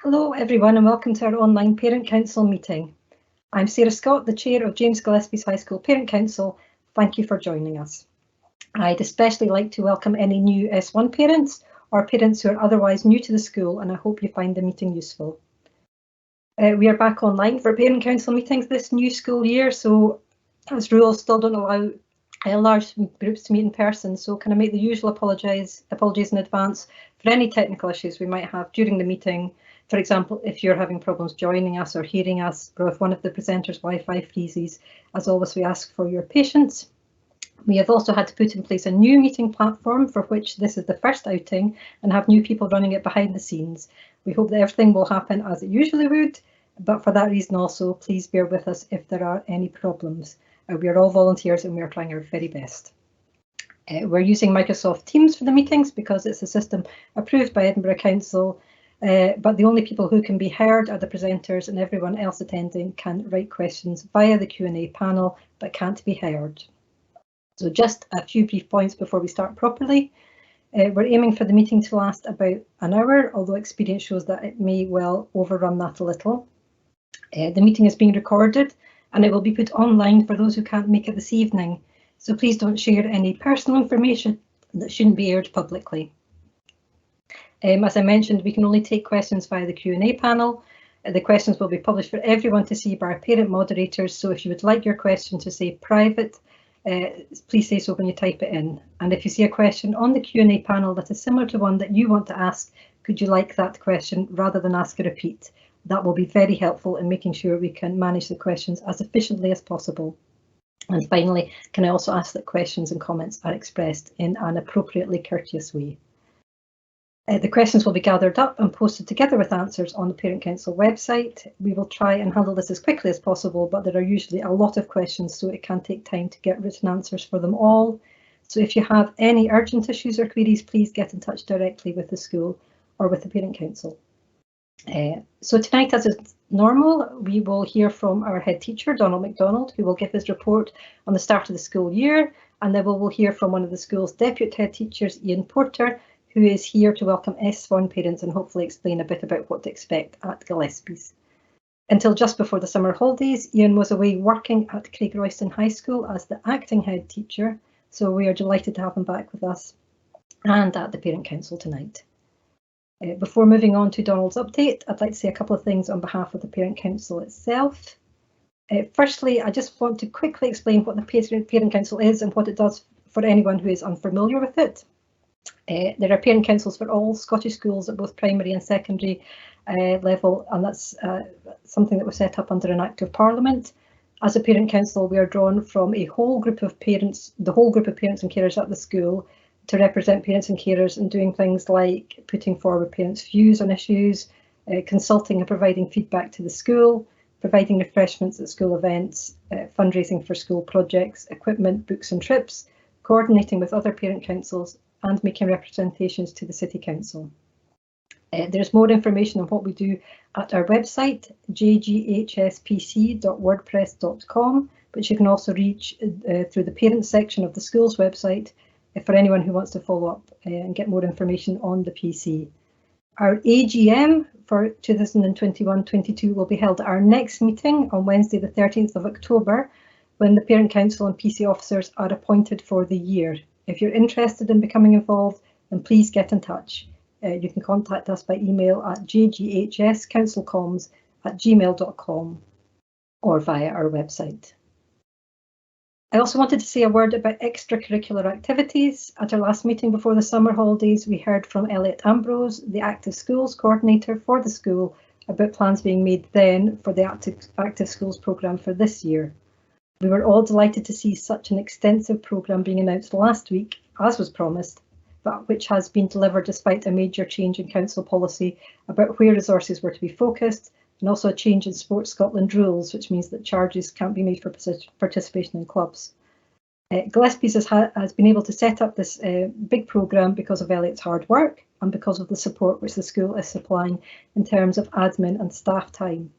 Hello everyone and welcome to our online Parent Council meeting. I'm Sarah Scott, the Chair of James Gillespie's High School Parent Council. Thank you for joining us. I'd especially like to welcome any new S1 parents or parents who are otherwise new to the school, and I hope you find the meeting useful. We are back online for Parent Council meetings this new school year, so as rules still don't allow large groups to meet in person, so can I make the usual apologies in advance for any technical issues we might have during the meeting. For example, if you're having problems joining us or hearing us, or if one of the presenters' Wi-Fi freezes. As always, we ask for your patience. We have also had to put in place a new meeting platform for which this is the first outing and have new people running it behind the scenes. We hope that everything will happen as it usually would, but for that reason also, please bear with us if there are any problems. We are all volunteers and we are trying our very best. We're using Microsoft Teams for the meetings because it's a system approved by Edinburgh Council, but the only people who can be heard are the presenters, and everyone else attending can write questions via the Q&A panel but can't be heard. So just a few brief points before we start properly. We're aiming for the meeting to last about an hour, although experience shows that it may well overrun that a little. The meeting is being recorded and it will be put online for those who can't make it this evening. So please don't share any personal information that shouldn't be aired publicly. As I mentioned, we can only take questions via the Q&A panel. The questions will be published for everyone to see by our parent moderators. So if you would like your question to say private, please say so when you type it in. And if you see a question on the Q&A panel that is similar to one that you want to ask, could you like that question rather than ask a repeat? That will be very helpful in making sure we can manage the questions as efficiently as possible. And finally, can I also ask that questions and comments are expressed in an appropriately courteous way. The questions will be gathered up and posted together with answers on the Parent Council website. We will try and handle this as quickly as possible, but there are usually a lot of questions, so it can take time to get written answers for them all. So if you have any urgent issues or queries, please get in touch directly with the school or with the Parent Council. So tonight, as is normal, we will hear from our head teacher, Donald MacDonald, who will give his report on the start of the school year, and then we'll hear from one of the school's deputy head teachers, Ian Porter, who is here to welcome S1 parents and hopefully explain a bit about what to expect at Gillespie's. Until just before the summer holidays, Ian was away working at Craig Royston High School as the acting head teacher, so we are delighted to have him back with us and at the Parent Council tonight. Before moving on to Donald's update, I'd like to say a couple of things on behalf of the Parent Council itself. Firstly, I just want to quickly explain what the Parent Council is and what it does for anyone who is unfamiliar with it. There are parent councils for all Scottish schools at both primary and secondary level, and that's something that was set up under an Act of Parliament. As a parent council, we are drawn from a whole group of parents, the whole group of parents and carers at the school, to represent parents and carers and doing things like putting forward parents' views on issues, consulting and providing feedback to the school, providing refreshments at school events, fundraising for school projects, equipment, books and trips, coordinating with other parent councils, and making representations to the City Council. There's more information on what we do at our website, jghspc.wordpress.com, which you can also reach through the parents section of the school's website for anyone who wants to follow up and get more information on the PC. Our AGM for 2021-22 will be held at our next meeting on Wednesday the 13th of October, when the Parent Council and PC officers are appointed for the year. If you're interested in becoming involved, then please get in touch. You can contact us by email at jghscouncilcoms@gmail.com or via our website. I also wanted to say a word about extracurricular activities. At our last meeting before the summer holidays, we heard from Elliot Ambrose, the Active Schools Coordinator for the school, about plans being made then for the Active Schools programme for this year. We were all delighted to see such an extensive programme being announced last week, as was promised, but which has been delivered despite a major change in council policy about where resources were to be focused, and also a change in Sports Scotland rules, which means that charges can't be made for participation in clubs. Gillespie's has been able to set up this big programme because of Elliot's hard work and because of the support which the school is supplying in terms of admin and staff time.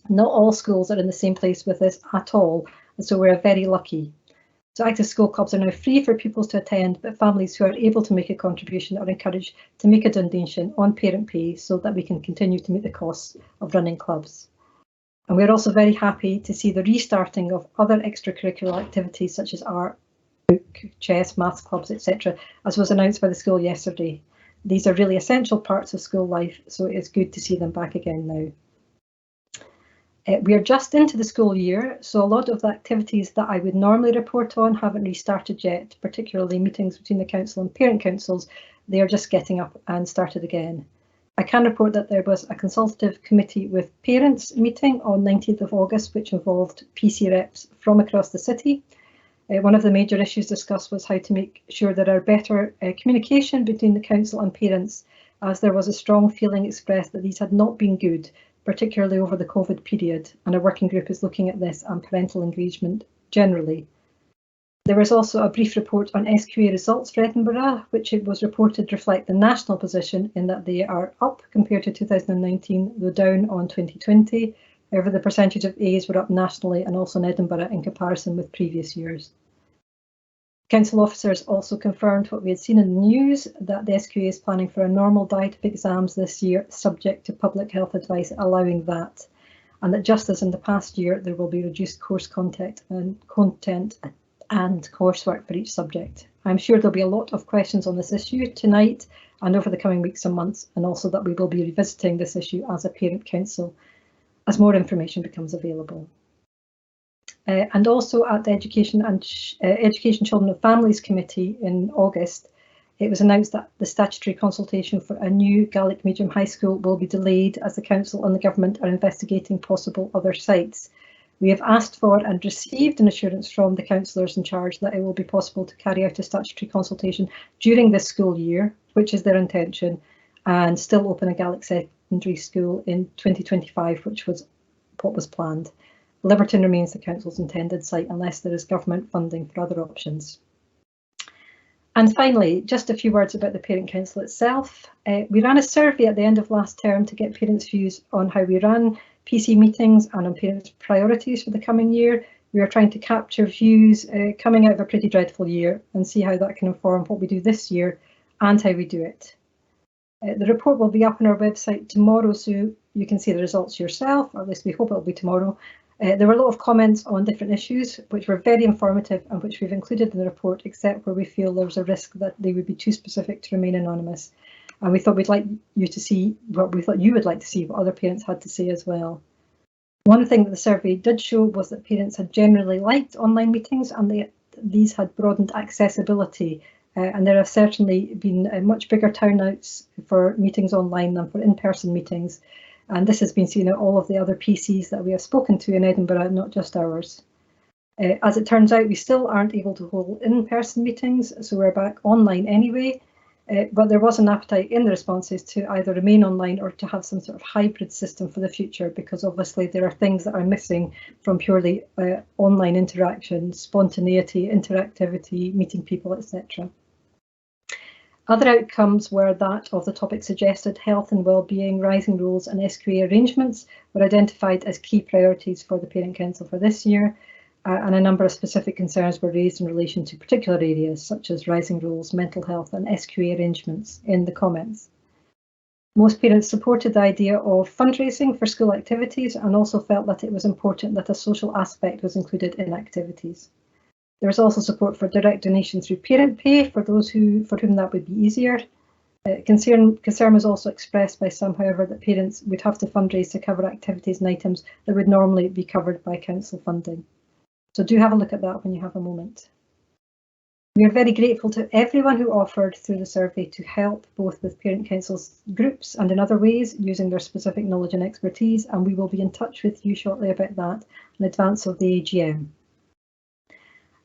Not all schools are in the same place with this at all, and so we're very lucky. So active school clubs are now free for pupils to attend, but families who are able to make a contribution are encouraged to make a donation on parent pay so that we can continue to meet the costs of running clubs. And we're also very happy to see the restarting of other extracurricular activities such as art, book, chess, maths clubs, etc., as was announced by the school yesterday. These are really essential parts of school life, so it's good to see them back again now. We are just into the school year, so a lot of the activities that I would normally report on haven't restarted yet, particularly meetings between the council and parent councils. They are just getting up and started again. I can report that there was a consultative committee with parents meeting on 19th of August, which involved PC reps from across the city. One of the major issues discussed was how to make sure there are better communication between the council and parents, as there was a strong feeling expressed that these had not been good, particularly over the COVID period, and a working group is looking at this and parental engagement generally. There was also a brief report on SQA results for Edinburgh, which it was reported reflect the national position in that they are up compared to 2019, though down on 2020. However, the percentage of A's were up nationally and also in Edinburgh in comparison with previous years. Council officers also confirmed what we had seen in the news, that the SQA is planning for a normal diet of exams this year, subject to public health advice allowing that, and that just as in the past year, there will be reduced course content and coursework for each subject. I'm sure there'll be a lot of questions on this issue tonight and over the coming weeks and months, and also that we will be revisiting this issue as a parent council as more information becomes available. And also at the Education, Children and Families Committee in August, it was announced that the statutory consultation for a new Gaelic medium high school will be delayed as the council and the government are investigating possible other sites. We have asked for and received an assurance from the councillors in charge that it will be possible to carry out a statutory consultation during this school year, which is their intention, and still open a Gaelic secondary school in 2025, which was what was planned. Liberton remains the council's intended site unless there is government funding for other options. And finally, just a few words about the Parent Council itself. We ran a survey at the end of last term to get parents' views on how we ran PC meetings and on parents' priorities for the coming year. We are trying to capture views coming out of a pretty dreadful year and see how that can inform what we do this year and how we do it. The report will be up on our website tomorrow, so you can see the results yourself, or at least we hope it will be tomorrow. There were a lot of comments on different issues, which were very informative and which we've included in the report, except where we feel there was a risk that they would be too specific to remain anonymous. And we thought we'd like you to see what we thought you would like to see, what other parents had to say as well. One thing that the survey did show was that parents had generally liked online meetings and these had broadened accessibility. And there have certainly been much bigger turnouts for meetings online than for in-person meetings. And this has been seen at all of the other PCs that we have spoken to in Edinburgh, not just ours. As it turns out, we still aren't able to hold in-person meetings, so we're back online anyway. But there was an appetite in the responses to either remain online or to have some sort of hybrid system for the future, because obviously there are things that are missing from purely online interaction, spontaneity, interactivity, meeting people, etc. Other outcomes were that of the topic suggested, health and wellbeing, rising roles and SQA arrangements were identified as key priorities for the Parent Council for this year, and a number of specific concerns were raised in relation to particular areas such as rising roles, mental health and SQA arrangements in the comments. Most parents supported the idea of fundraising for school activities and also felt that it was important that a social aspect was included in activities. There is also support for direct donation through parent pay for those for whom that would be easier. Concern was also expressed by some, however, that parents would have to fundraise to cover activities and items that would normally be covered by council funding. So do have a look at that when you have a moment. We are very grateful to everyone who offered through the survey to help both with Parent Council's groups and in other ways using their specific knowledge and expertise, and we will be in touch with you shortly about that in advance of the AGM.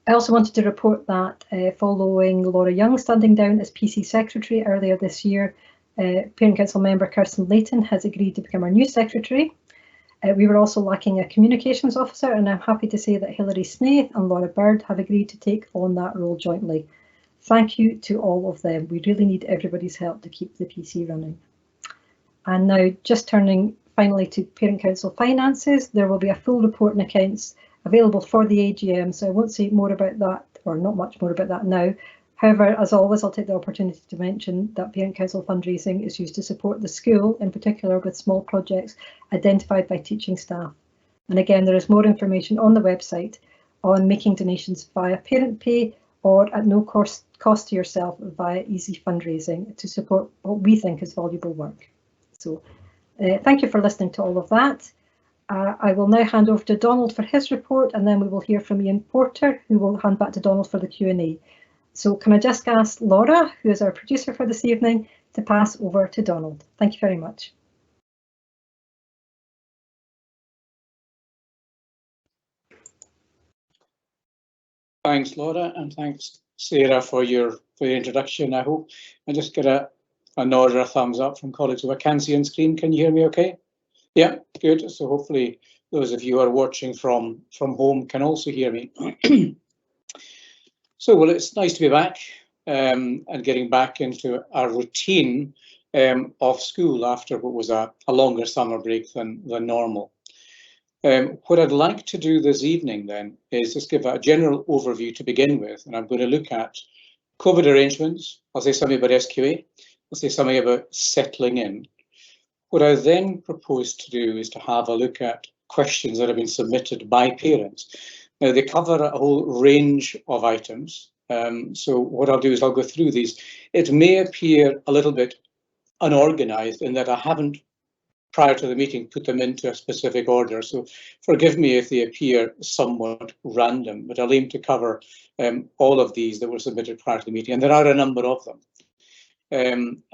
I also wanted to report that following Laura Young standing down as PC Secretary earlier this year, Parent Council member Kirsten Layton has agreed to become our new Secretary. We were also lacking a Communications Officer, and I'm happy to say that Hilary Snaith and Laura Bird have agreed to take on that role jointly. Thank you to all of them. We really need everybody's help to keep the PC running. And now just turning finally to Parent Council finances, there will be a full report and accounts available for the AGM, so I won't say more about that, or not much more about that now. However, as always, I'll take the opportunity to mention that Parent Council fundraising is used to support the school, in particular with small projects identified by teaching staff. And again, there is more information on the website on making donations via Parent Pay or at no cost to yourself via easy fundraising to support what we think is valuable work. So thank you for listening to all of that. I will now hand over to Donald for his report, and then we will hear from Ian Porter, who will hand back to Donald for the Q&A. So can I just ask Laura, who is our producer for this evening, to pass over to Donald. Thank you very much. Thanks, Laura, and thanks, Sarah, for your introduction. I hope I just get a nod or a thumbs up from colleagues who I can see on screen. Can you hear me okay? Yeah, good. So hopefully those of you who are watching from home can also hear me. So, well, it's nice to be back and getting back into our routine of school after what was a longer summer break than normal. What I'd like to do this evening then is just give a general overview to begin with, and I'm going to look at COVID arrangements. I'll say something about SQA. I'll say something about settling in. What I then propose to do is to have a look at questions that have been submitted by parents. Now, they cover a whole range of items. So what I'll do is I'll go through these. It may appear a little bit unorganized in that I haven't, prior to the meeting, put them into a specific order. So forgive me if they appear somewhat random, but I'll aim to cover all of these that were submitted prior to the meeting, and there are a number of them.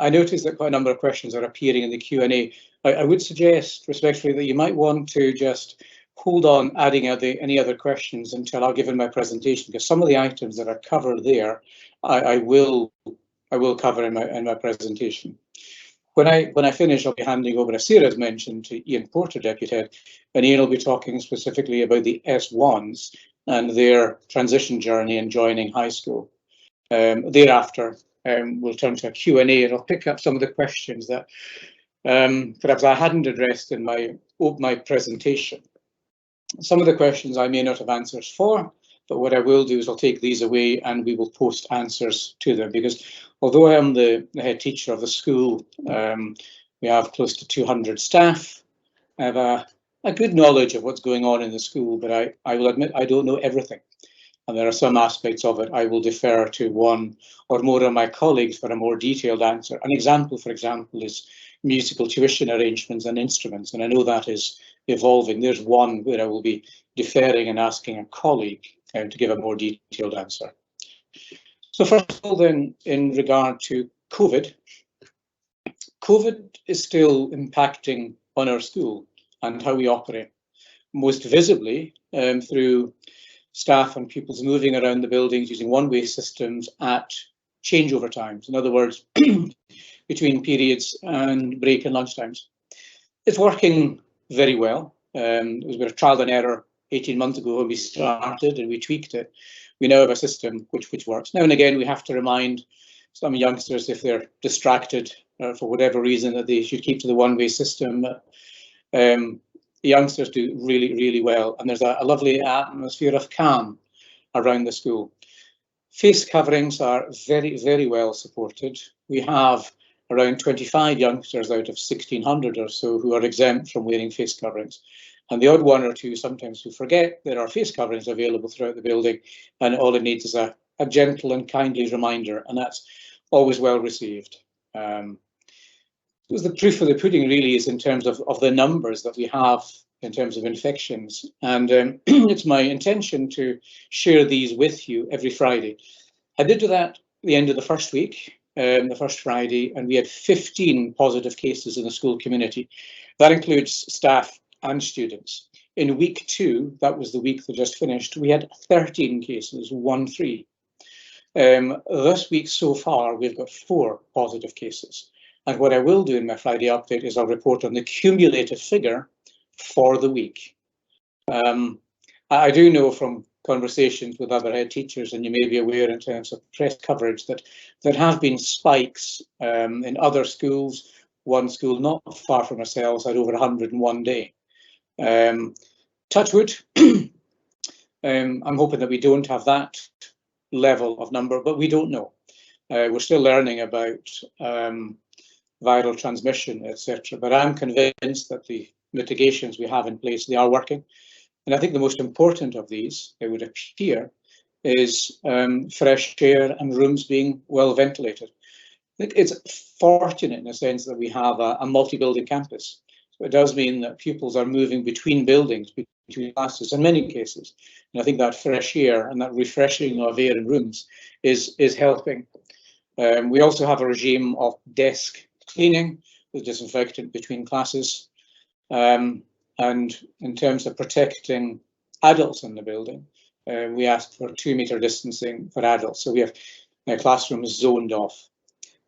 I noticed that quite a number of questions are appearing in the Q&A. I would suggest respectfully that you might want to just hold on adding any other questions until I've given my presentation, because some of the items that are covered there, I will cover in my presentation. When I finish, I'll be handing over, as Sarah's mentioned, to Ian Porter, Deputy Head, and Ian will be talking specifically about the S1s and their transition journey in joining high school. Thereafter, we'll turn to a Q&A, and I'll pick up some of the questions that perhaps I hadn't addressed in my presentation. Some of the questions I may not have answers for, but what I will do is I'll take these away and we will post answers to them, because although I am the head teacher of the school, we have close to 200 staff. I have a good knowledge of what's going on in the school, but I will admit I don't know everything. And there are some aspects of it I will defer to one or more of my colleagues for a more detailed answer. An example, for example, is musical tuition arrangements and instruments, and I know that is evolving. There's one where I will be deferring and asking a colleague to give a more detailed answer. So first of all then, in regard to COVID is still impacting on our school and how we operate, most visibly through staff and pupils moving around the buildings using one-way systems at changeover times. In other words, between periods and break and lunch times. It's working very well. It was a bit of trial and error 18 months ago when we started and we tweaked it. We now have a system which works. Now and again, we have to remind some youngsters, if they're distracted for whatever reason, that they should keep to the one-way system. The youngsters do really, really well, and there's a lovely atmosphere of calm around the school. Face coverings are very, very well supported. We have around 25 youngsters out of 1,600 or so who are exempt from wearing face coverings. And the odd one or two sometimes who forget there are face coverings available throughout the building, and all it needs is a gentle and kindly reminder, and that's always well received. The proof of the pudding really is in terms of the numbers that we have in terms of infections, and it's my intention to share these with you every Friday. I did do that at the end of the first week, the first Friday, and we had 15 positive cases in the school community. That includes staff and students. In week 2, that was the week that just finished, we had 13 cases, 13. This week so far, we've got 4 positive cases. And what I will do in my Friday update is I'll report on the cumulative figure for the week. I do know from conversations with other head teachers, and you may be aware in terms of press coverage, that there have been spikes in other schools. One school not far from ourselves had over 100 in one day. Touch wood, I'm hoping that we don't have that level of number, but we don't know. We're still learning about viral transmission, etc. But I'm convinced that the mitigations we have in place, they are working. And I think the most important of these, it would appear, is fresh air and rooms being well ventilated. I think it's fortunate in a sense that we have a multi-building campus. So it does mean that pupils are moving between buildings, between classes in many cases. And I think that fresh air and that refreshing of air in rooms is helping. We also have a regime of desk cleaning with disinfectant between classes. And in terms of protecting adults in the building, we ask for 2-meter distancing for adults. So we have classrooms zoned off.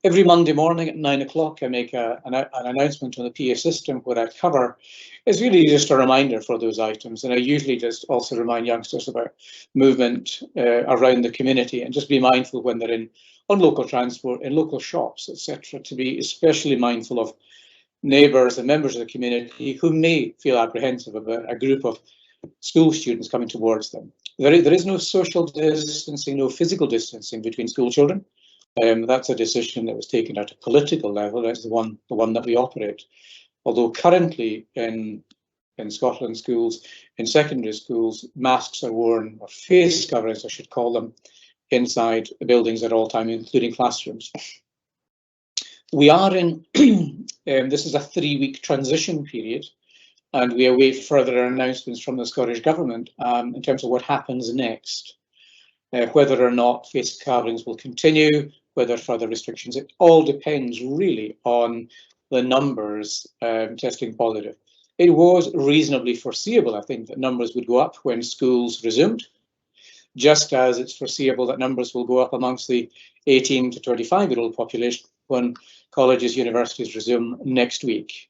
Every Monday morning at 9 o'clock, I make an announcement on the PA system where I cover. It's really just a reminder for those items. And I usually just also remind youngsters about movement around the community and just be mindful when they're on local transport, in local shops, etc., to be especially mindful of neighbours and members of the community who may feel apprehensive about a group of school students coming towards them. There is no social distancing, no physical distancing between school children. That's a decision that was taken at a political level. That's the one that we operate. Although currently in Scotland schools, in secondary schools, masks are worn, or face coverings, I should call them, inside the buildings at all times, including classrooms. We are in, this is a 3-week transition period, and we await further announcements from the Scottish Government in terms of what happens next. Whether or not face coverings will continue, whether further restrictions, it all depends really on the numbers testing positive. It was reasonably foreseeable, I think, that numbers would go up when schools resumed, just as it's foreseeable that numbers will go up amongst the 18 to 25-year-old population when colleges, universities resume next week.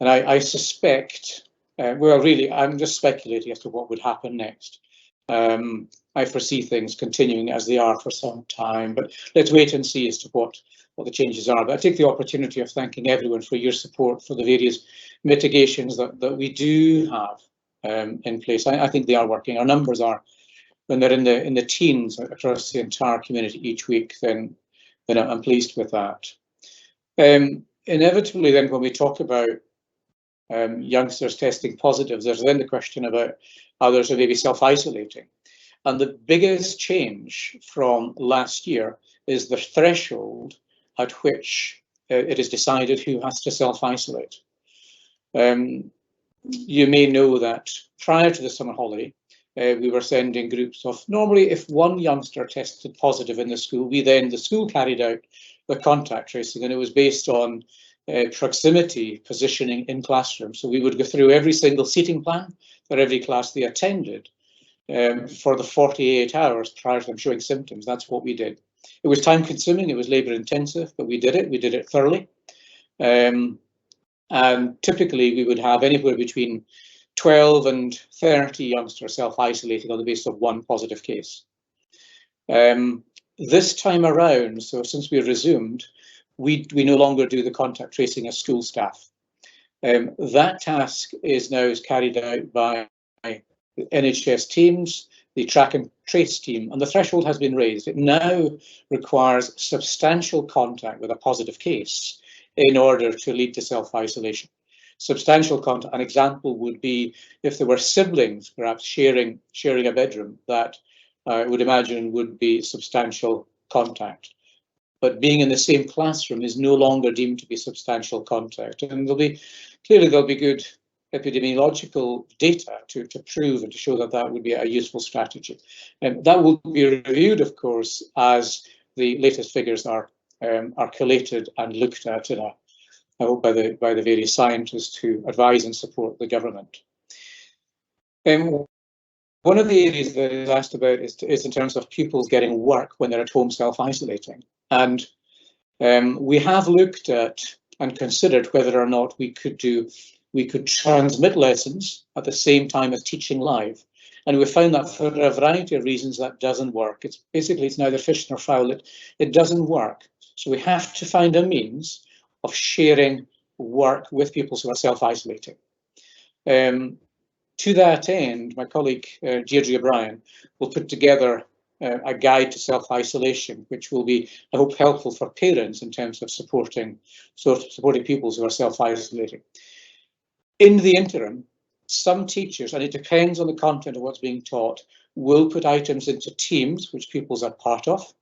And I suspect, well, really, I'm just speculating as to what would happen next. I foresee things continuing as they are for some time, but let's wait and see as to what the changes are. But I take the opportunity of thanking everyone for your support for the various mitigations that we do have in place. I think they are working. Our numbers are, when they're in the teens across the entire community each week, then I'm pleased with that. Inevitably, then, when we talk about youngsters testing positive, there's then the question about others who may be self-isolating. And the biggest change from last year is the threshold at which it is decided who has to self-isolate. You may know that prior to the summer holiday, we were sending groups of, normally if one youngster tested positive in the school, the school carried out the contact tracing, and it was based on proximity positioning in classrooms. So we would go through every single seating plan for every class they attended for the 48 hours prior to them showing symptoms. That's what we did. It was time consuming, it was labour intensive, but we did it thoroughly. And typically we would have anywhere between 12 and 30 youngsters self-isolating on the basis of one positive case. This time around, so since we resumed, we no longer do the contact tracing as school staff. That task is now carried out by the NHS teams, the track and trace team, and the threshold has been raised. It now requires substantial contact with a positive case in order to lead to self-isolation. Substantial contact, an example would be if there were siblings perhaps sharing a bedroom, that I would imagine would be substantial contact. But being in the same classroom is no longer deemed to be substantial contact. And there'll be good epidemiological data to prove and to show that would be a useful strategy. And that will be reviewed, of course, as the latest figures are collated and looked at in I hope by the various scientists who advise and support the government. One of the areas that is asked about is in terms of pupils getting work when they're at home self-isolating. And we have looked at and considered whether or not we could transmit lessons at the same time as teaching live. And we found that for a variety of reasons that doesn't work. It's neither fish nor fowl. It doesn't work. So we have to find a means of sharing work with pupils who are self-isolating. To that end, my colleague Deirdre O'Brien will put together a guide to self-isolation, which will be, I hope, helpful for parents in terms of supporting pupils who are self-isolating. In the interim, some teachers, and it depends on the content of what's being taught, will put items into teams which pupils are part of.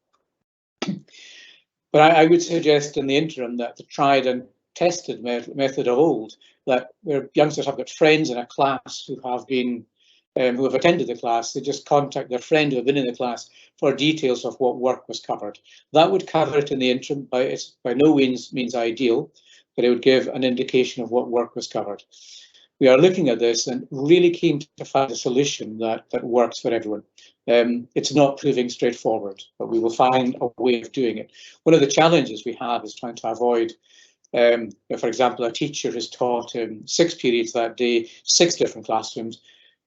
But I would suggest in the interim that the tried and tested method of old, that where youngsters have got friends in a class who have been who have attended the class, they just contact their friend who have been in the class for details of what work was covered. That would cover it in the interim. It's by no means ideal, but it would give an indication of what work was covered. We are looking at this and really keen to find a solution that works for everyone. It's not proving straightforward, but we will find a way of doing it. One of the challenges we have is trying to avoid, for example, a teacher has taught 6 periods that day, 6 different classrooms,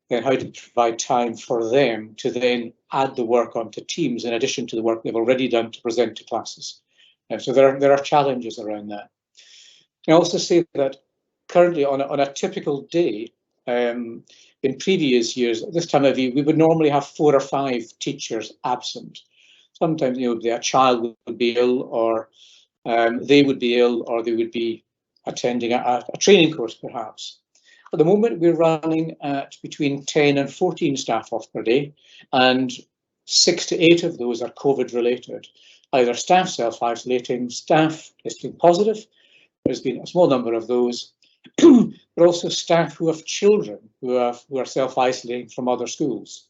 then how to provide time for them to then add the work onto teams in addition to the work they've already done to present to classes. So there are challenges around that. I also say that currently on a typical day, in previous years, at this time of year, we would normally have 4 or 5 teachers absent. Sometimes, a child would be ill, or they would be ill, or they would be attending a training course, perhaps. At the moment, we're running at between 10 and 14 staff off per day, and 6 to 8 of those are COVID related, either staff self-isolating, staff testing positive. There's been a small number of those, but also staff who have children who are self-isolating from other schools.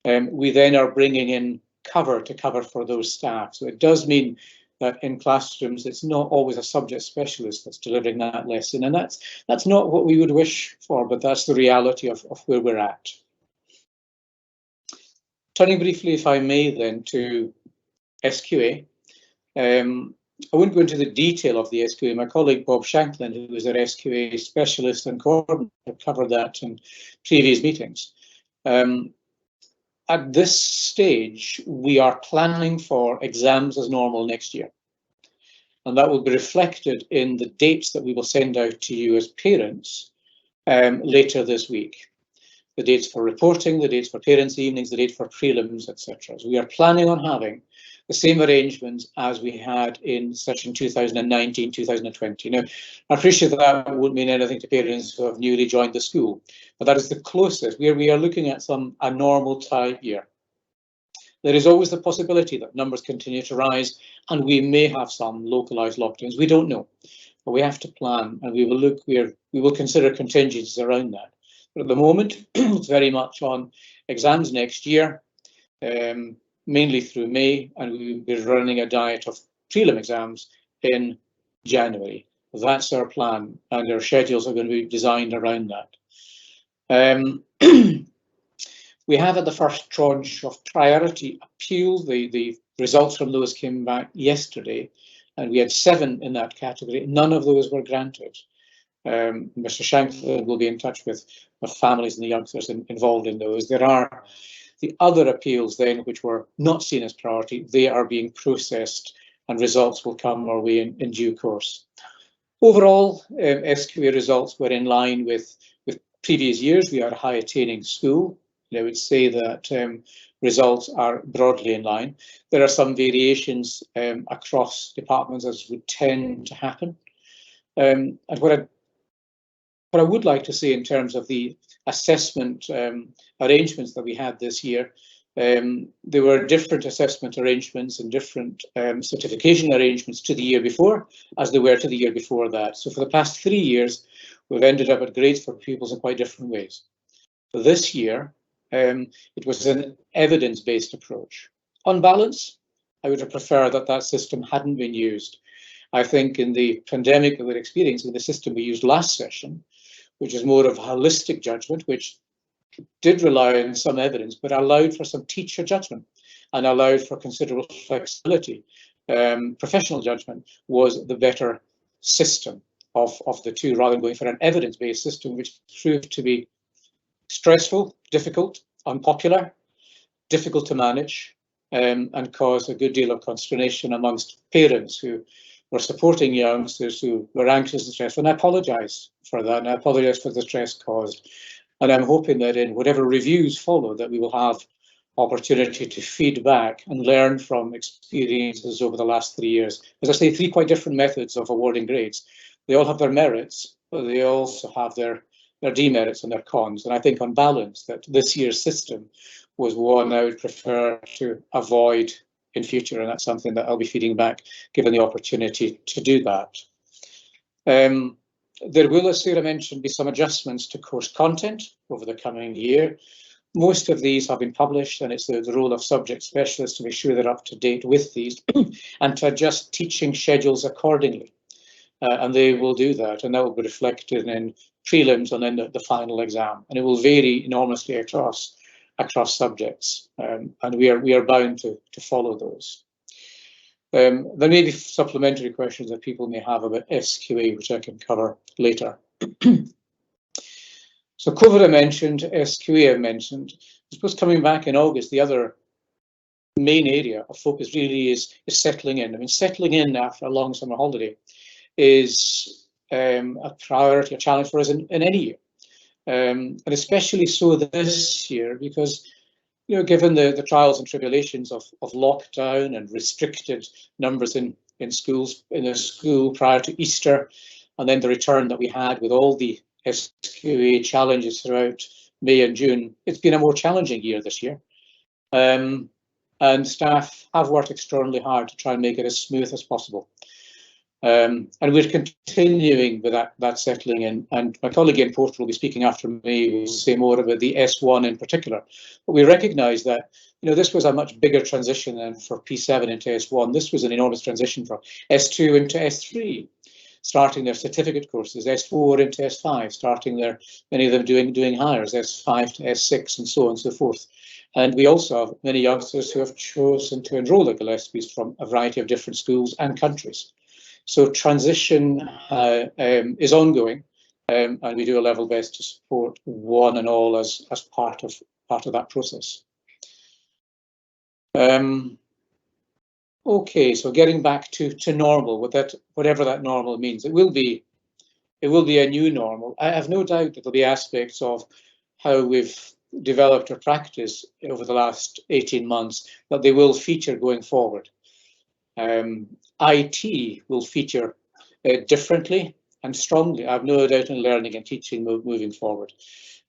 We then are bringing in cover for those staff. So it does mean that in classrooms, it's not always a subject specialist that's delivering that lesson. And that's not what we would wish for, but that's the reality of where we're at. Turning briefly, if I may, then to SQA. I won't go into the detail of the SQA. My colleague Bob Shanklin, who is our SQA specialist and coordinator, covered that in previous meetings. At this stage, we are planning for exams as normal next year. And that will be reflected in the dates that we will send out to you as parents later this week. The dates for reporting, the dates for parents' evenings, the date for prelims, etc. So we are planning on having the same arrangements as we had in session 2019-2020. Now, I appreciate that won't mean anything to parents who have newly joined the school, but that is the closest, where we are looking at a normal type year. There is always the possibility that numbers continue to rise and we may have some localized lockdowns. We don't know, but we have to plan, and we will consider contingencies around that. But at the moment, it's very much on exams next year, mainly through May, and we will be running a diet of prelim exams in January. That's our plan, and our schedules are going to be designed around that. We have had the first tranche of priority appeals. The results from those came back yesterday, and we had 7 in that category. None of those were granted. Mr. Shanklin will be in touch with families and the youngsters involved in those. There are the other appeals then, which were not seen as priority. They are being processed, and results will come our way in due course. Overall, SQA results were in line with previous years. We are a high attaining school. I would say that results are broadly in line. There are some variations across departments, as would tend to happen. And what I would like to say in terms of the assessment arrangements that we had this year, there were different assessment arrangements and different certification arrangements to the year before, as they were to the year before that. So for the past 3 years, we've ended up at grades for pupils in quite different ways. For this year, it was an evidence-based approach. On balance, I would have preferred that system hadn't been used. I think in the pandemic that we're experiencing, the system we used last session, which is more of a holistic judgment, which did rely on some evidence, but allowed for some teacher judgment and allowed for considerable flexibility. Professional judgment was the better system of the two, rather than going for an evidence-based system, which proved to be stressful, difficult, unpopular, difficult to manage, and caused a good deal of consternation amongst parents who were supporting youngsters who were anxious and stressed. And I apologise for that, and I apologise for the stress caused. And I'm hoping that in whatever reviews follow, that we will have opportunity to feed back and learn from experiences over the last 3 years. As I say, 3 quite different methods of awarding grades. They all have their merits, but they also have their demerits and their cons. And I think on balance that this year's system was one I would prefer to avoid in future, and that's something that I'll be feeding back given the opportunity to do that. There will, as Sarah mentioned, be some adjustments to course content over the coming year. Most of these have been published, and it's the role of subject specialists to make sure they're up to date with these and to adjust teaching schedules accordingly. And they will do that, and that will be reflected in prelims and then the final exam. And it will vary enormously across subjects, and we are bound to follow those. There may be supplementary questions that people may have about SQA, which I can cover later. So COVID I mentioned, SQA I mentioned. I suppose coming back in August, the other main area of focus really is settling in. I mean, settling in after a long summer holiday is a priority, a challenge for us in any year. And especially so this year, because given the trials and tribulations of lockdown and restricted numbers in schools, in a school prior to Easter, and then the return that we had with all the SQA challenges throughout May and June, it's been a more challenging year this year. And staff have worked extraordinarily hard to try and make it as smooth as possible. And we're continuing with that settling in. And my colleague in Porter will be speaking after me, will say more about the S1 in particular. But we recognise that this was a much bigger transition than for P7 into S1. This was an enormous transition for S2 into S3, starting their certificate courses, S4 into S5, starting many of them doing hires, S5 to S6 and so on and so forth. And we also have many youngsters who have chosen to enrol at Gillespie's from a variety of different schools and countries. So transition is ongoing, and we do a level best to support one and all as part of that process. Okay, so getting back to normal, whatever that normal means, it will be a new normal. I have no doubt that there'll be aspects of how we've developed our practice over the last 18 months that they will feature going forward. IT will feature differently and strongly. I have no doubt in learning and teaching moving forward.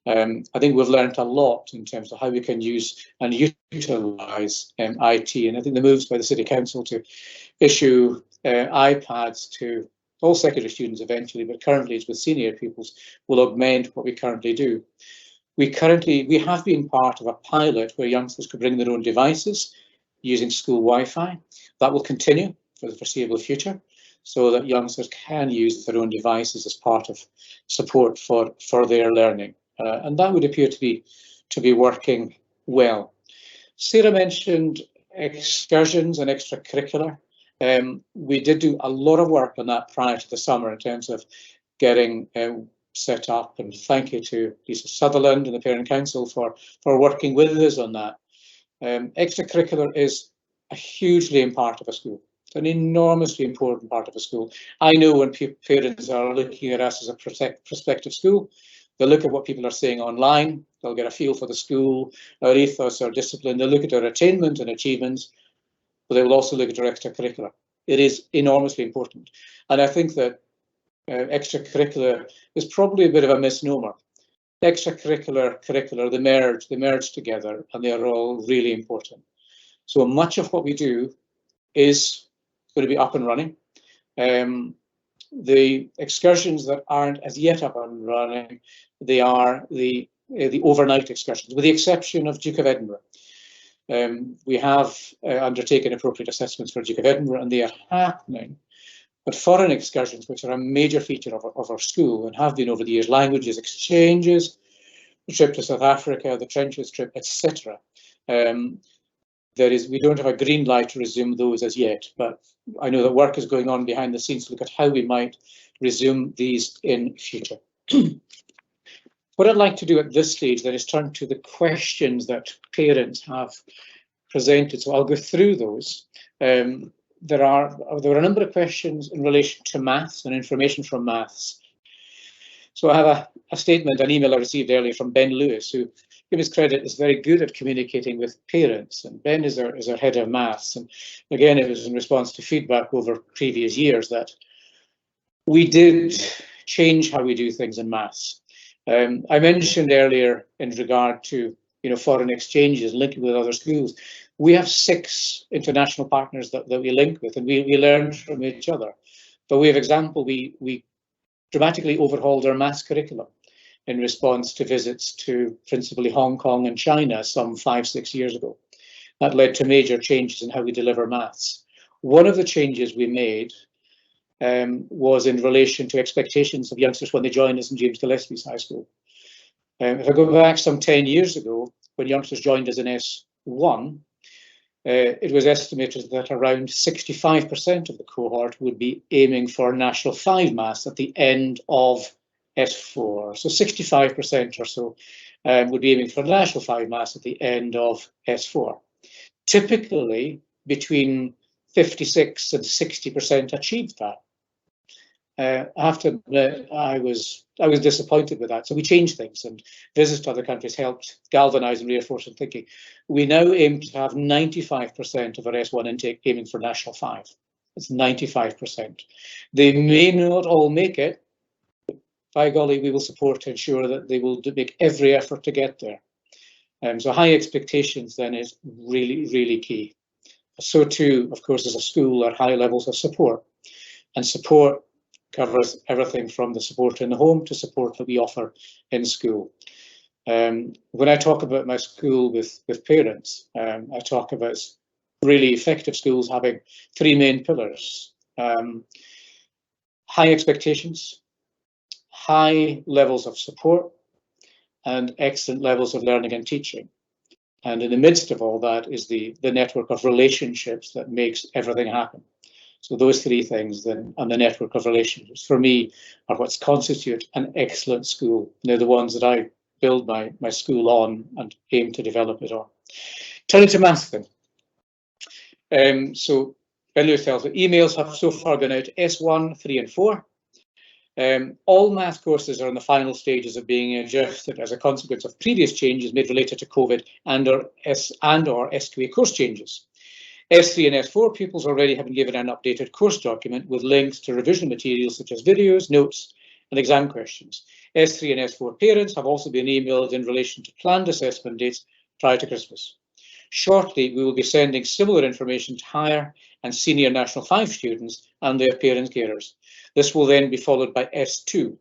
I think we've learned a lot in terms of how we can use and utilise IT, and I think the moves by the City Council to issue iPads to all secondary students eventually, but currently it's with senior pupils, will augment what we currently do. We have been part of a pilot where youngsters could bring their own devices using school Wi-Fi. That will continue for the foreseeable future, so that youngsters can use their own devices as part of support for their learning. And that would appear to be working well. Sarah mentioned excursions and extracurricular. We did do a lot of work on that prior to the summer in terms of getting set up, and thank you to Lisa Sutherland and the Parent Council for working with us on that. Extracurricular is a hugely important part of a school. It's an enormously important part of a school. I know when parents are looking at us as a prospective school, they'll look at what people are saying online, they'll get a feel for the school, our ethos, our discipline, they'll look at our attainment and achievements, but they will also look at our extracurricular. It is enormously important. And I think that extracurricular is probably a bit of a misnomer. Extracurricular, curricular, they merge together, and they are all really important. So much of what we do is going to be up and running. The excursions that aren't as yet up and running, they are the overnight excursions, with the exception of Duke of Edinburgh. We have undertaken appropriate assessments for Duke of Edinburgh, and they are happening. But foreign excursions, which are a major feature of our school and have been over the years, languages exchanges, the trip to South Africa, the trenches trip, etc. We don't have a green light to resume those as yet, but I know that work is going on behind the scenes to look at how we might resume these in future. What I'd like to do at this stage then is turn to the questions that parents have presented. So I'll go through those. There were a number of questions in relation to maths and information from maths. So I have a statement, an email I received earlier from Ben Lewis, who, give his credit, is very good at communicating with parents. And Ben is our head of maths. And again, it was in response to feedback over previous years that we did change how we do things in maths. I mentioned earlier in regard to foreign exchanges, linking with other schools. We have 6 international partners that we link with, and we learn from each other. But we have example, we dramatically overhauled our maths curriculum in response to visits to principally Hong Kong and China some 5-6 years ago. That led to major changes in how we deliver maths. One of the changes we made was in relation to expectations of youngsters when they join us in James Gillespie's high school. If I go back some 10 years ago, when youngsters joined us in S1, it was estimated that around 65% of the cohort would be aiming for National 5 maths at the end of S4. So 65% or so would be aiming for National 5 maths at the end of S4. Typically, between 56 and 60% achieved that. I have to admit, I was disappointed with that. So we changed things, and visits to other countries helped galvanise and reinforce our thinking. We now aim to have 95% of our S1 intake aiming for National 5. It's 95%. They may not all make it. By golly, we will support to ensure that they will make every effort to get there. So high expectations then is really, really key. So too, of course, as a school, are high levels of support. And support covers everything from the support in the home to support that we offer in school. When I talk about my school with parents, I talk about really effective schools having 3 main pillars. High expectations, high levels of support, and excellent levels of learning and teaching. And in the midst of all that is the network of relationships that makes everything happen. So those 3 things then, and the network of relationships, for me, are what constitute an excellent school. They're the ones that I build my school on and aim to develop it on. Turning to maths then. So Ben Lewis tells me emails have so far gone out to S1, 3 and 4. All math courses are in the final stages of being adjusted as a consequence of previous changes made related to COVID and or S2A course changes. S3 and S4 pupils already have been given an updated course document with links to revision materials such as videos, notes, and exam questions. S3 and S4 parents have also been emailed in relation to planned assessment dates prior to Christmas. Shortly, we will be sending similar information to higher and senior National 5 students and their parent carers. This will then be followed by S2.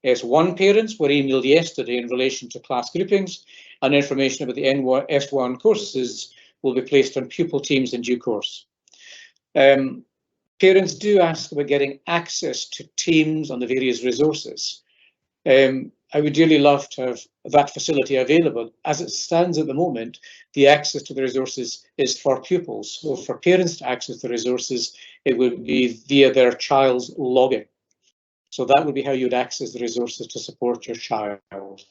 S1 parents were emailed yesterday in relation to class groupings, and information about the S1 courses will be placed on pupil teams in due course. Parents do ask about getting access to teams on the various resources. I would really love to have that facility available. As it stands at the moment, the access to the resources is for pupils. So for parents to access the resources, it would be via their child's login. So that would be how you would access the resources to support your child.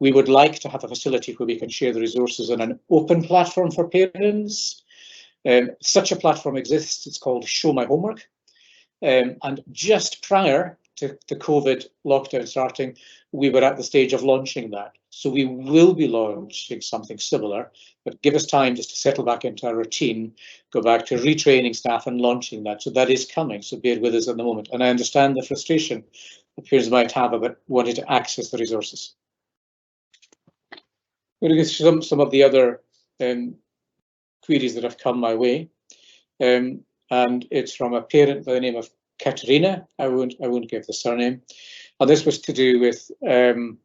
We would like to have a facility where we can share the resources on an open platform for parents. Such a platform exists. It's called Show My Homework. And just prior to the COVID lockdown starting, we were at the stage of launching that. So we will be launching something similar, but give us time just to settle back into our routine, go back to retraining staff and launching that. So that is coming, so bear with us at the moment. And I understand the frustration that parents might have about wanting to access the resources. I'm going to get some of the other queries that have come my way. And it's from a parent by the name of Katerina. I won't give the surname. And this was to do with the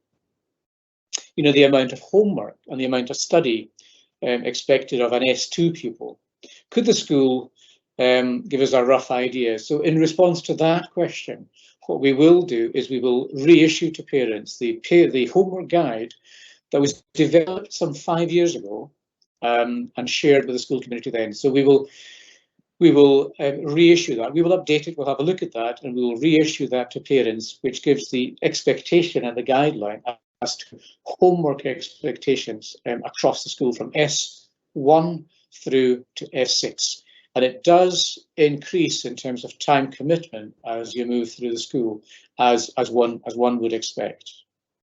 amount of homework and the amount of study expected of an S2 pupil. Could the school give us a rough idea? So in response to that question, what we will do is we will reissue to parents the homework guide that was developed some 5 years ago and shared with the school community then. So we will reissue that. We will update it. We'll have a look at that, and we will reissue that to parents, which gives the expectation and the guideline as to homework expectations across the school from S1 through to S6. And it does increase in terms of time commitment as you move through the school, as one would expect.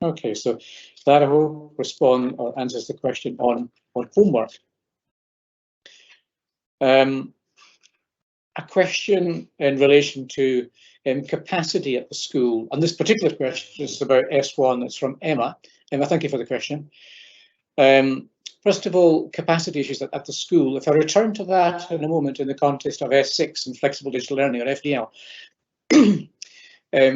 Okay, so that I hope responds or answers the question on homework. A question in relation to capacity at the school, and this particular question is about S1. It's from Emma. Emma, thank you for the question. First of all, capacity issues at the school. If I return to that in a moment in the context of S6 and flexible digital learning, or FDL.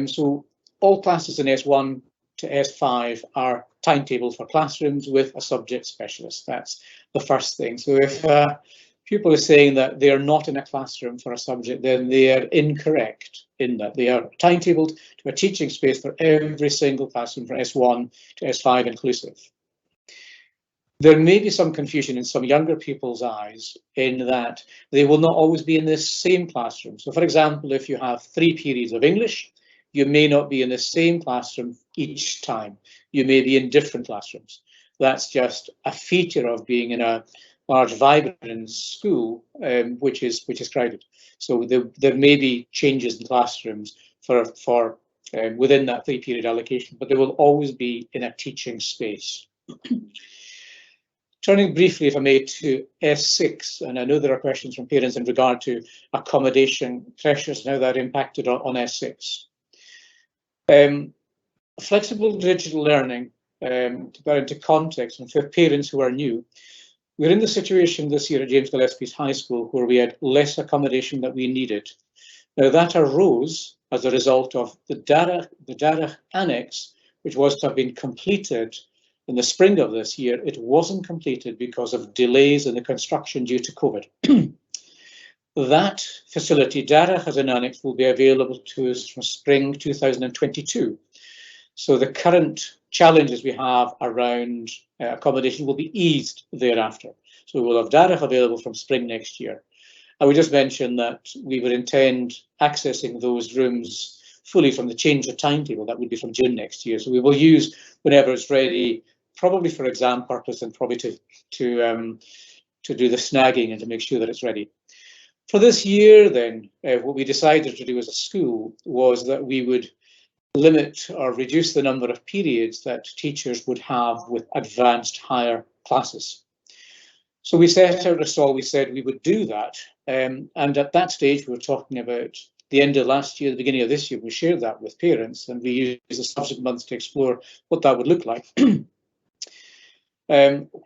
So all classes in S1 to S5 are timetabled for classrooms with a subject specialist. That's the first thing. So if pupil is saying that they are not in a classroom for a subject, then they are incorrect in that they are timetabled to a teaching space for every single classroom for S1 to S5 inclusive. There may be some confusion in some younger people's eyes in that they will not always be in this same classroom. So for example, if you have 3 periods of English, you may not be in the same classroom each time. You may be in different classrooms. That's just a feature of being in a large, vibrant school, which is crowded. So there may be changes in classrooms for within that 3-period allocation, but they will always be in a teaching space. Turning briefly, if I may, to S6, and I know there are questions from parents in regard to accommodation pressures and how that impacted on S6. Flexible digital learning, to put into context, and for parents who are new, we're in the situation this year at James Gillespie's High School where we had less accommodation that we needed. Now that arose as a result of the data annex, which was to have been completed in the spring of this year. It wasn't completed because of delays in the construction due to COVID. That facility, data as an annex, will be available to us from spring 2022. So the current challenges we have around accommodation will be eased thereafter. So we will have data available from spring next year. I would just mention that we would intend accessing those rooms fully from the change of timetable. That would be from June next year. So we will use whenever it's ready, probably for exam purpose and probably to do the snagging and to make sure that it's ready. For this year then, what we decided to do as a school was that we would limit or reduce the number of periods that teachers would have with advanced higher classes. So we set out a stall, we said we would do that. And at that stage, we were talking about the end of last year, the beginning of this year, we shared that with parents and we used the subsequent months to explore what that would look like.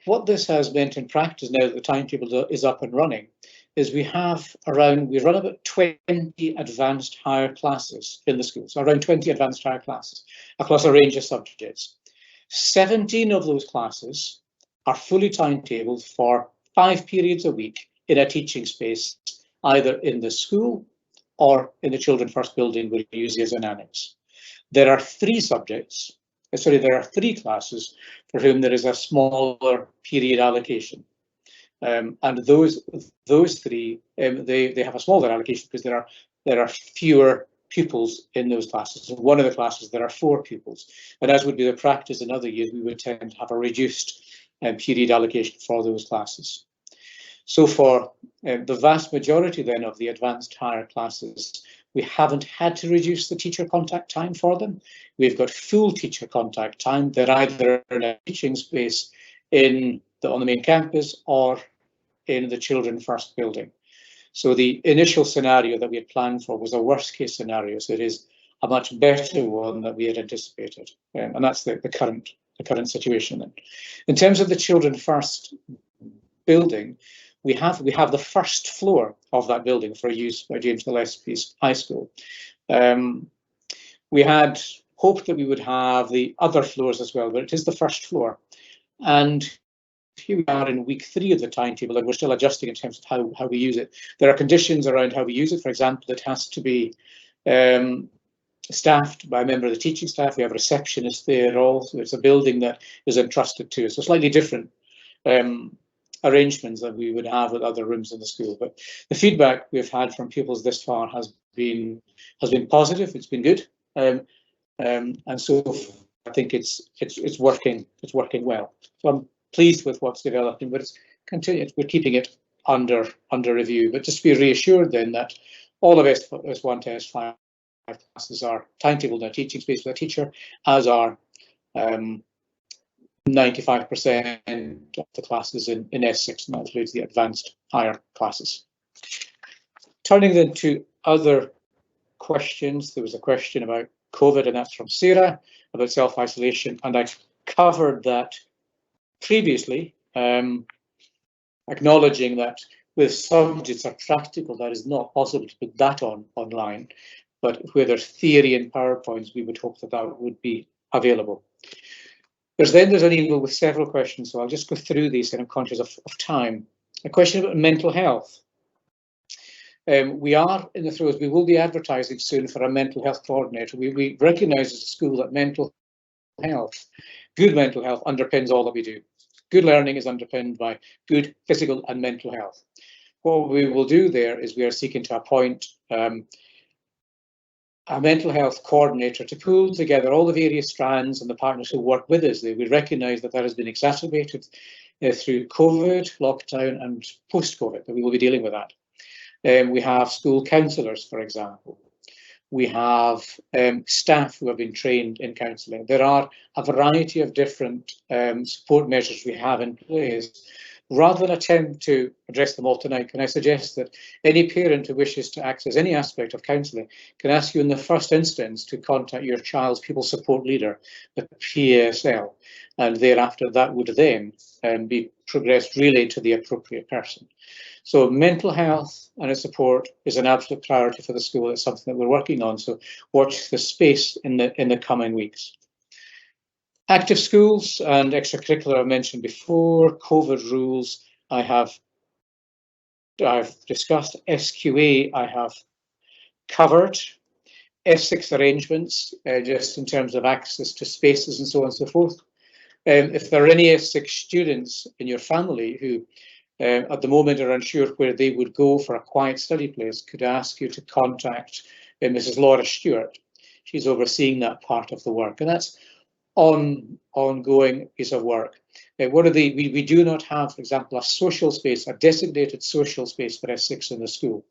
What this has meant in practice now that the timetable is up and running is we run about 20 advanced higher classes in the school. So around 20 advanced higher classes across a range of subjects. 17 of those classes are fully timetabled for 5 periods a week in a teaching space, either in the school or in the Children First building we use as an annex. There are 3 classes for whom there is a smaller period allocation. And those 3, they have a smaller allocation because there are fewer pupils in those classes. In one of the classes, there are 4 pupils. And as would be the practice in other years, we would tend to have a reduced period allocation for those classes. So for the vast majority then of the advanced higher classes, we haven't had to reduce the teacher contact time for them. We've got full teacher contact time. They're either in a teaching space on the main campus or in the Children First building. So the initial scenario that we had planned for was a worst case scenario. So it is a much better one that we had anticipated. And that's the current situation then. In terms of the Children First building, we have the first floor of that building for use by James Gillespie's High School. We had hoped that we would have the other floors as well, but it is the first floor. And here we are in week 3 of the timetable, and we're still adjusting in terms of how we use it. There are conditions around how we use it. For example, it has to be staffed by a member of the teaching staff. We have receptionists there also. It's a building that is entrusted to us. So slightly different arrangements that we would have with other rooms in the school. But the feedback we've had from pupils this far has been positive. It's been good, and so I think it's working well. So I'm pleased with what's developing, but it's continued. We're keeping it under review. But just be reassured then that all of S1 to S5 classes are timetabled in a teaching space with a teacher, as are 95% of the classes in S6, and that includes the advanced higher classes. Turning then to other questions, there was a question about COVID, and that's from Sarah, about self-isolation, and I covered that previously, acknowledging that with some subjects are practical, that is not possible to put that online, but where there's theory and PowerPoints, we would hope that that would be available. There's an email with several questions, so I'll just go through these, and I'm conscious of time. A question about mental health. We are in the throes, we will be advertising soon for a mental health coordinator. We recognise as a school that mental health, good mental health, underpins all that we do. Good learning is underpinned by good physical and mental health. What we will do there is we are seeking to appoint a mental health coordinator to pull together all the various strands and the partners who work with us. We recognise that has been exacerbated through COVID, lockdown, and post-COVID, that we will be dealing with that. We have school counsellors, for example. We have staff who have been trained in counselling. There are a variety of different support measures we have in place. Rather than attempt to address them all tonight, can I suggest that any parent who wishes to access any aspect of counselling can ask you in the first instance to contact your child's pupil support leader, the PSL, and thereafter that would then be progressed really to the appropriate person. So mental health and its support is an absolute priority for the school. It's something that we're working on, so watch the space in the coming weeks. Active schools and extracurricular I mentioned before. COVID rules I've discussed. SQA I have covered. S6 arrangements, just in terms of access to spaces and so on and so forth. If there are any S6 students in your family who at the moment are unsure where they would go for a quiet study place, could I ask you to contact Mrs. Laura Stewart. She's overseeing that part of the work, and that's ongoing piece of work. We do not have, for example, a social space, a designated social space for S6 in the school.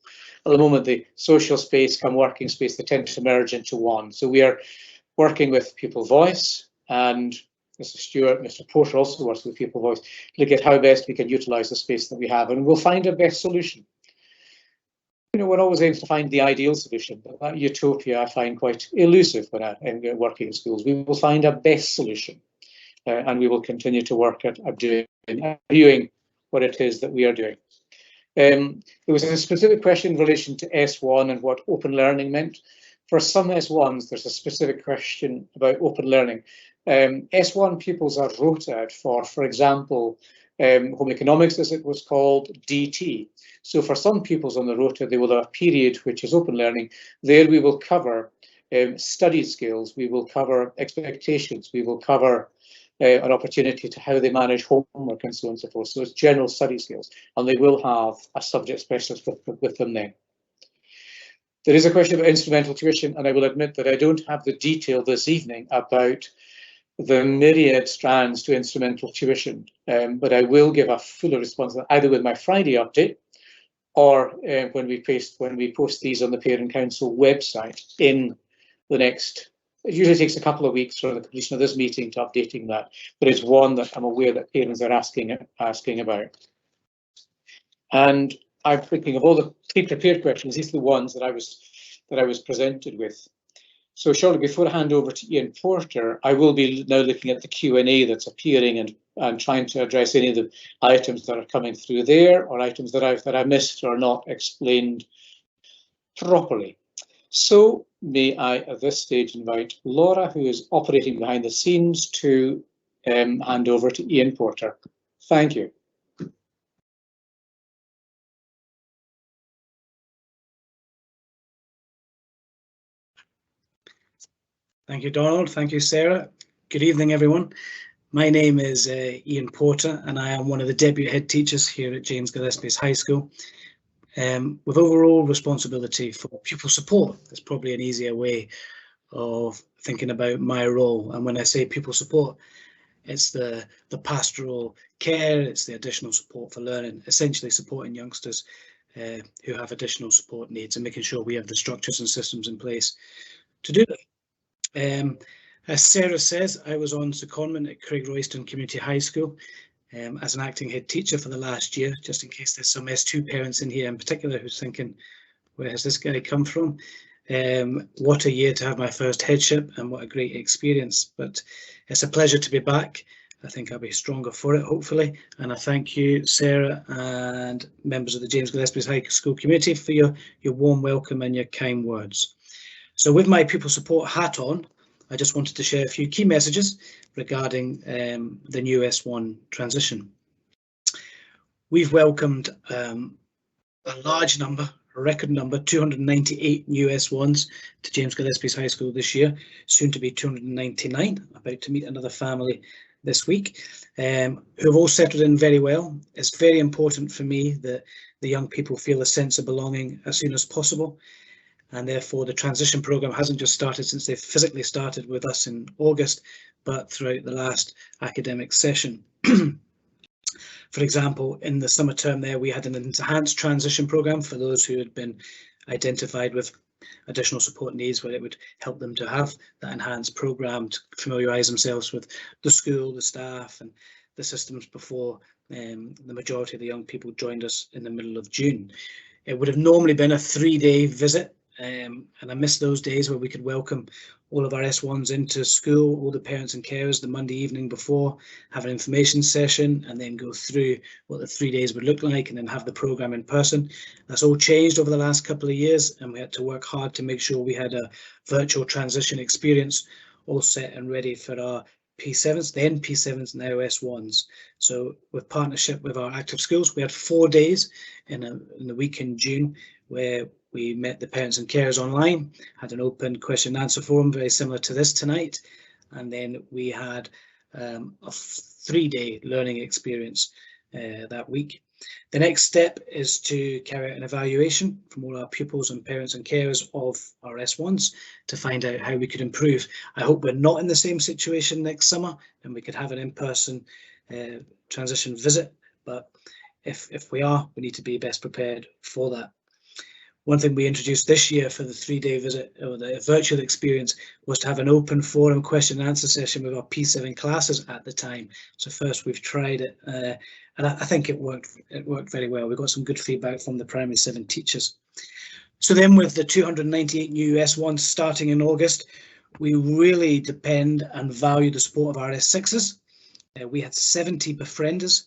At the moment, the social space come working space, they tend to merge into one. So we are working with Pupil Voice, and Mr. Stewart, Mr. Porter also works with Pupil Voice, look at how best we can utilise the space that we have, and we'll find a best solution. You know, one always aims to find the ideal solution, but that utopia I find quite elusive when I'm working in schools. We will find a best solution, and we will continue to work at reviewing what it is that we are doing. There was a specific question in relation to S1 and what open learning meant. For some S1s, there's a specific question about open learning. S1 pupils are rotated for example, home economics, as it was called, DT. So for some pupils on the rota, they will have a period which is open learning. There we will cover study skills, we will cover expectations, we will cover an opportunity to how they manage homework and so on and so forth. So it's general study skills, and they will have a subject specialist with them then. There is a question about instrumental tuition, and I will admit that I don't have the detail this evening about the myriad strands to instrumental tuition, but I will give a fuller response either with my Friday update or when we post these on the Parent Council website in the next. It usually takes a couple of weeks from the completion of this meeting to updating that, but it's one that I'm aware that parents are asking about. And I'm thinking of all the pre-prepared questions. These are the ones that I was presented with. So shortly before I hand over to Ian Porter, I will be now looking at the Q&A that's appearing and trying to address any of the items that are coming through there, or items that I've missed or not explained properly. So may I at this stage invite Laura, who is operating behind the scenes, to hand over to Ian Porter. Thank you. Thank you, Donald. Thank you, Sarah. Good evening, everyone. My name is Ian Porter, and I am one of the deputy head teachers here at James Gillespie's High School, with overall responsibility for pupil support. That's probably an easier way of thinking about my role. And when I say pupil support, It's the pastoral care, it's the additional support for learning, essentially supporting youngsters who have additional support needs and making sure we have the structures and systems in place to do that. As Sarah says, I was on secondment at Craig Royston Community High School as an acting head teacher for the last year, just in case there's some S2 parents in here in particular who's thinking, where has this guy come from? What a year to have my first headship, and what a great experience. But it's a pleasure to be back. I think I'll be stronger for it, hopefully. And I thank you, Sarah, and members of the James Gillespie High School community for your warm welcome and your kind words. So with my pupil support hat on, I just wanted to share a few key messages regarding the new S1 transition. We've welcomed a large number, a record number, 298 new S1s to James Gillespie's High School this year, soon to be 299, about to meet another family this week, who have all settled in very well. It's very important for me that the young people feel a sense of belonging as soon as possible, and therefore the transition programme hasn't just started since they physically started with us in August, but throughout the last academic session. For example, in the summer term there, we had an enhanced transition programme for those who had been identified with additional support needs, where it would help them to have that enhanced programme to familiarise themselves with the school, the staff and the systems before the majority of the young people joined us in the middle of June. It would have normally been a 3-day visit, and I miss those days where we could welcome all of our S1s into school, all the parents and carers the Monday evening before, have an information session and then go through what the 3 days would look like and then have the programme in person. That's all changed over the last couple of years, and we had to work hard to make sure we had a virtual transition experience all set and ready for our P7s, then P7s, now S1s. So with partnership with our active schools, we had 4 days in the week in June where we met the parents and carers online, had an open question and answer forum very similar to this tonight, and then we had a 3-day learning experience that week. The next step is to carry out an evaluation from all our pupils and parents and carers of our S1s to find out how we could improve. I hope we're not in the same situation next summer and we could have an in-person transition visit, but if we are, we need to be best prepared for that. One thing we introduced this year for the 3-day visit, or the virtual experience, was to have an open forum question and answer session with our P7 classes at the time. So first we've tried it, and I think it worked very well. We got some good feedback from the primary 7 teachers. So then with the 298 new S1s starting in August, we really depend and value the support of our S6s. We had 70 befrienders.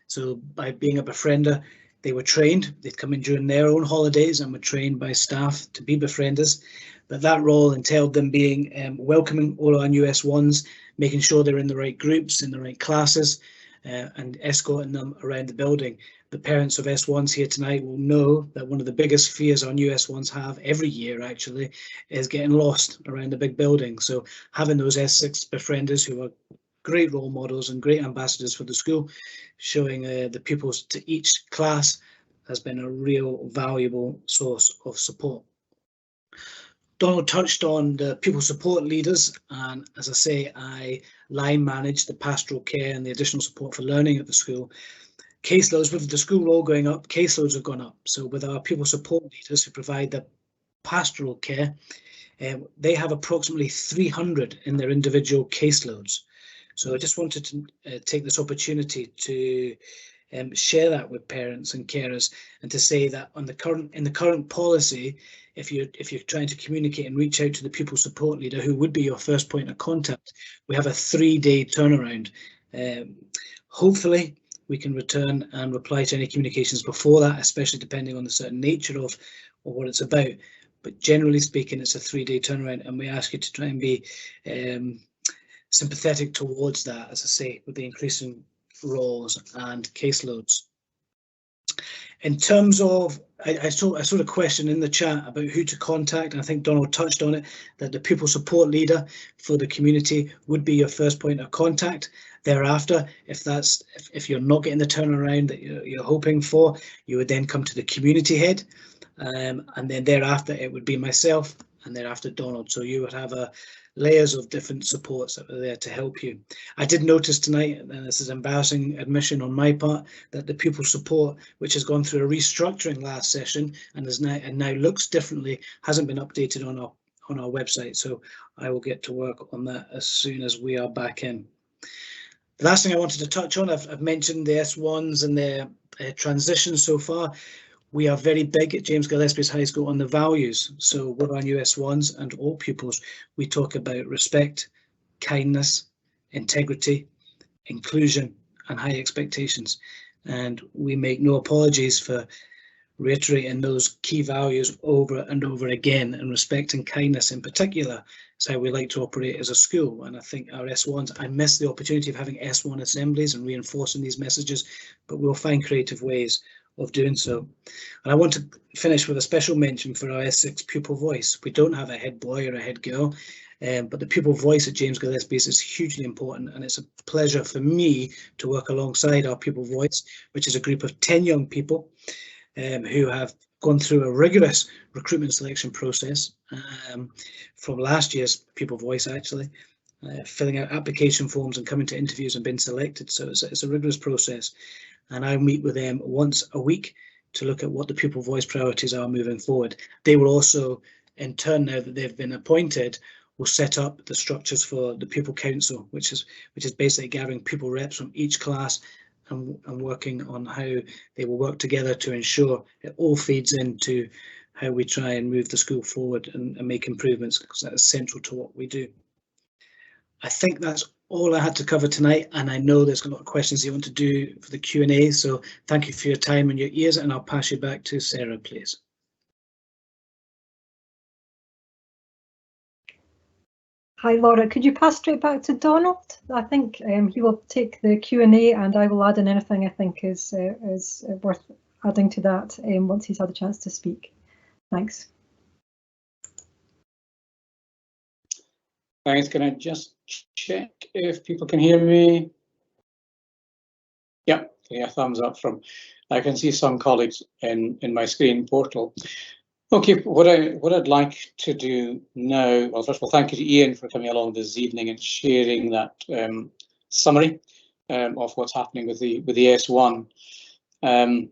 So by being a befriender, they were trained, they'd come in during their own holidays and were trained by staff to be befrienders. But that role entailed them being welcoming all our new S1s, making sure they're in the right groups, in the right classes, and escorting them around the building. The parents of S1s here tonight will know that one of the biggest fears our new S1s have every year actually is getting lost around the big building. So having those S6 befrienders who are great role models and great ambassadors for the school, showing the pupils to each class, has been a real valuable source of support. Donald touched on the pupil support leaders, and as I say, I line manage the pastoral care and the additional support for learning at the school. Caseloads, with the school roll going up, caseloads have gone up. So with our pupil support leaders who provide the pastoral care, they have approximately 300 in their individual caseloads. So I just wanted to take this opportunity to share that with parents and carers, and to say that in the current policy, if you're trying to communicate and reach out to the pupil support leader, who would be your first point of contact, we have a 3-day turnaround. Hopefully we can return and reply to any communications before that, especially depending on the certain nature of what it's about. But generally speaking, it's a 3-day turnaround, and we ask you to try and be sympathetic towards that, as I say, with the increasing roles and caseloads. In terms of, I saw a question in the chat about who to contact, and I think Donald touched on it, that the pupil support leader for the community would be your first point of contact. Thereafter, if you're not getting the turnaround that you're hoping for, you would then come to the community head, and then thereafter it would be myself, and thereafter Donald. So you would have a layers of different supports that are there to help you. I did notice tonight, and this is embarrassing admission on my part, that the pupil support, which has gone through a restructuring last session and is now looks differently, hasn't been updated on our website. So I will get to work on that as soon as we are back in. The last thing I wanted to touch on, I've mentioned the S1s and their transition so far. We are very big at James Gillespie's High School on the values. So with our new S1s and all pupils, we talk about respect, kindness, integrity, inclusion, and high expectations. And we make no apologies for reiterating those key values over and over again, and respect and kindness in particular is how we like to operate as a school. And I think our S1s, I miss the opportunity of having S1 assemblies and reinforcing these messages, but we'll find creative ways of doing so. And I want to finish with a special mention for our S6 pupil voice. We don't have a head boy or a head girl, but the pupil voice at James Gillespie's is hugely important, and it's a pleasure for me to work alongside our pupil voice, which is a group of 10 young people who have gone through a rigorous recruitment selection process from last year's pupil voice, actually, filling out application forms and coming to interviews and being selected. So it's a rigorous process, and I meet with them once a week to look at what the pupil voice priorities are moving forward. They will also, in turn, now that they've been appointed, will set up the structures for the pupil council, which is basically gathering pupil reps from each class and working on how they will work together to ensure it all feeds into how we try and move the school forward and make improvements, because that is central to what we do. I think that's all I had to cover tonight, and I know there's a lot of questions you want to do for the Q&A, so thank you for your time and your ears, and I'll pass you back to Sarah, please. Hi, Laura. Could you pass straight back to Donald? I think he will take the Q&A, and I will add in anything I think is worth adding to that once he's had a chance to speak. Thanks. Thanks. Can I just check if people can hear me? Yeah, thumbs up from. I can see some colleagues in my screen portal. Okay, what I'd like to do now, well, first of all, thank you to Ian for coming along this evening and sharing that summary of what's happening with the S1. And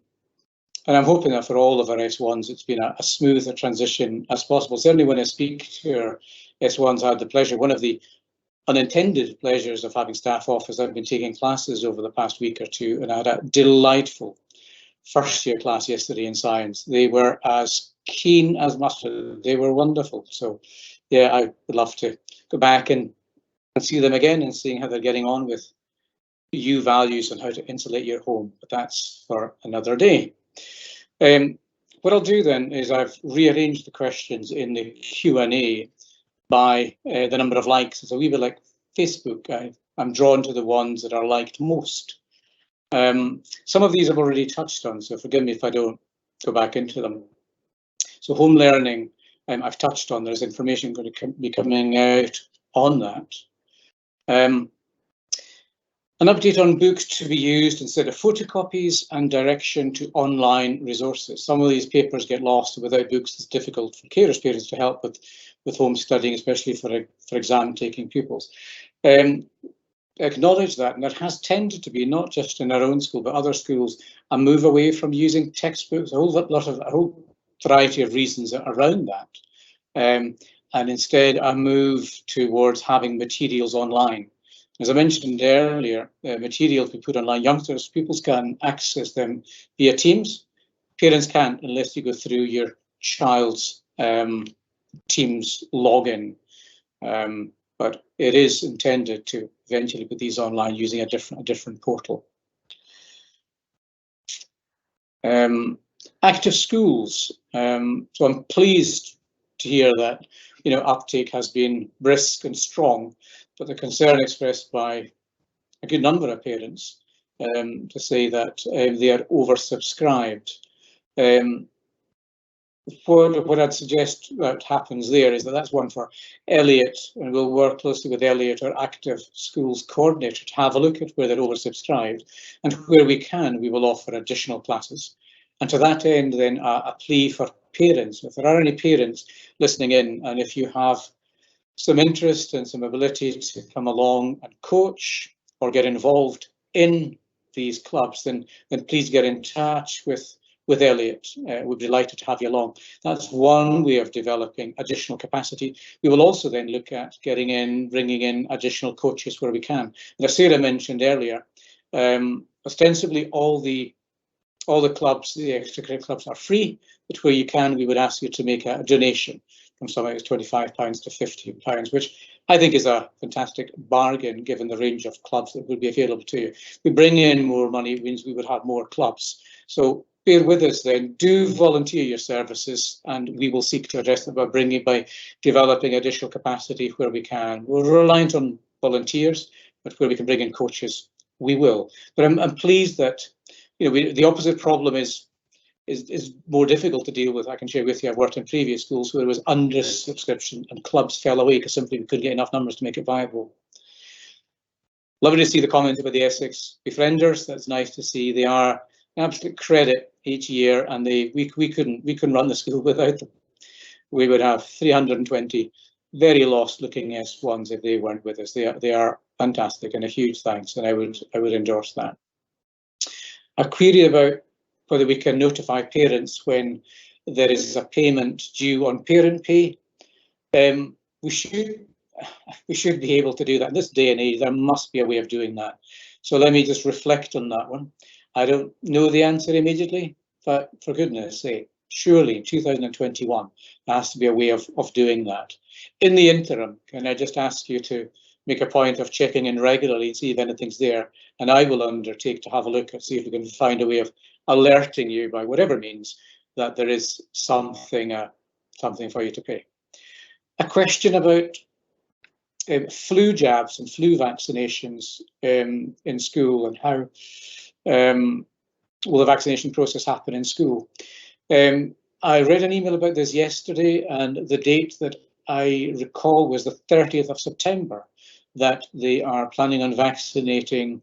I'm hoping that for all of our S1s, it's been a smoother transition as possible. Certainly when I speak to our S1s, I had the pleasure, one of the unintended pleasures of having staff off is I've been taking classes over the past week or two, and I had a delightful first year class yesterday in science. They were as keen as mustard. They were wonderful. So yeah, I would love to go back and see them again and seeing how they're getting on with U values and how to insulate your home, but that's for another day. What I'll do then is I've rearranged the questions in the Q&A by the number of likes. It's a wee bit like Facebook. I'm drawn to the ones that are liked most. Some of these I've already touched on, so forgive me if I don't go back into them. So home learning, I've touched on. There's information going to be coming out on that. An update on books to be used instead of photocopies and direction to online resources. Some of these papers get lost, and without books it's difficult for carers parents to help with home studying, especially for exam taking pupils. Acknowledge that, and there has tended to be, not just in our own school but other schools, a move away from using textbooks, a whole variety of reasons around that, and instead a move towards having materials online. As I mentioned earlier, materials we put online, youngsters, pupils can access them via Teams. Parents can't unless you go through your child's Teams login. But it is intended to eventually put these online using a different portal. Active schools. So I'm pleased to hear that uptake has been brisk and strong, but the concern expressed by a good number of parents to say that they are oversubscribed. What I'd suggest that happens there is that's one for Elliot, and we'll work closely with Elliot, our active schools coordinator, to have a look at where they're oversubscribed, and where we can, we will offer additional classes. And to that end, then a plea for parents, if there are any parents listening in, and if you have some interest and some ability to come along and coach or get involved in these clubs, then please get in touch with Elliot. We'd be delighted to have you along. That's one way of developing additional capacity. We will also then look at bringing in additional coaches where we can. And as Sarah mentioned earlier, ostensibly all the clubs, the extracurricular clubs, are free, but where you can, we would ask you to make a donation from something like £25 to £50, which I think is a fantastic bargain given the range of clubs that would be available to you. If we bring in more money, it means we would have more clubs. So bear with us then, do volunteer your services, and we will seek to address them by developing additional capacity where we can. We're reliant on volunteers, but where we can bring in coaches, we will. But I'm pleased that, you know, the opposite problem is more difficult to deal with. I can share with you, I've worked in previous schools where there was under subscription and clubs fell away because simply we couldn't get enough numbers to make it viable. Lovely to see the comments about the Essex Befrienders. That's nice to see. They are an absolute credit each year, and we couldn't run the school without them. We would have 320 very lost looking S1s if they weren't with us. They are fantastic, and a huge thanks, and I would endorse that. A query about whether we can notify parents when there is a payment due on parent pay. We should be able to do that. In this day and age, there must be a way of doing that. So let me just reflect on that one. I don't know the answer immediately, but for goodness sake, surely in 2021, there has to be a way of doing that. In the interim, can I just ask you to make a point of checking in regularly and see if anything's there, and I will undertake to have a look and see if we can find a way of alerting you by whatever means that there is something for you to pay. A question about flu jabs and flu vaccinations in school, and how will the vaccination process happen in school. I read an email about this yesterday, and the date that I recall was the 30th of September that they are planning on vaccinating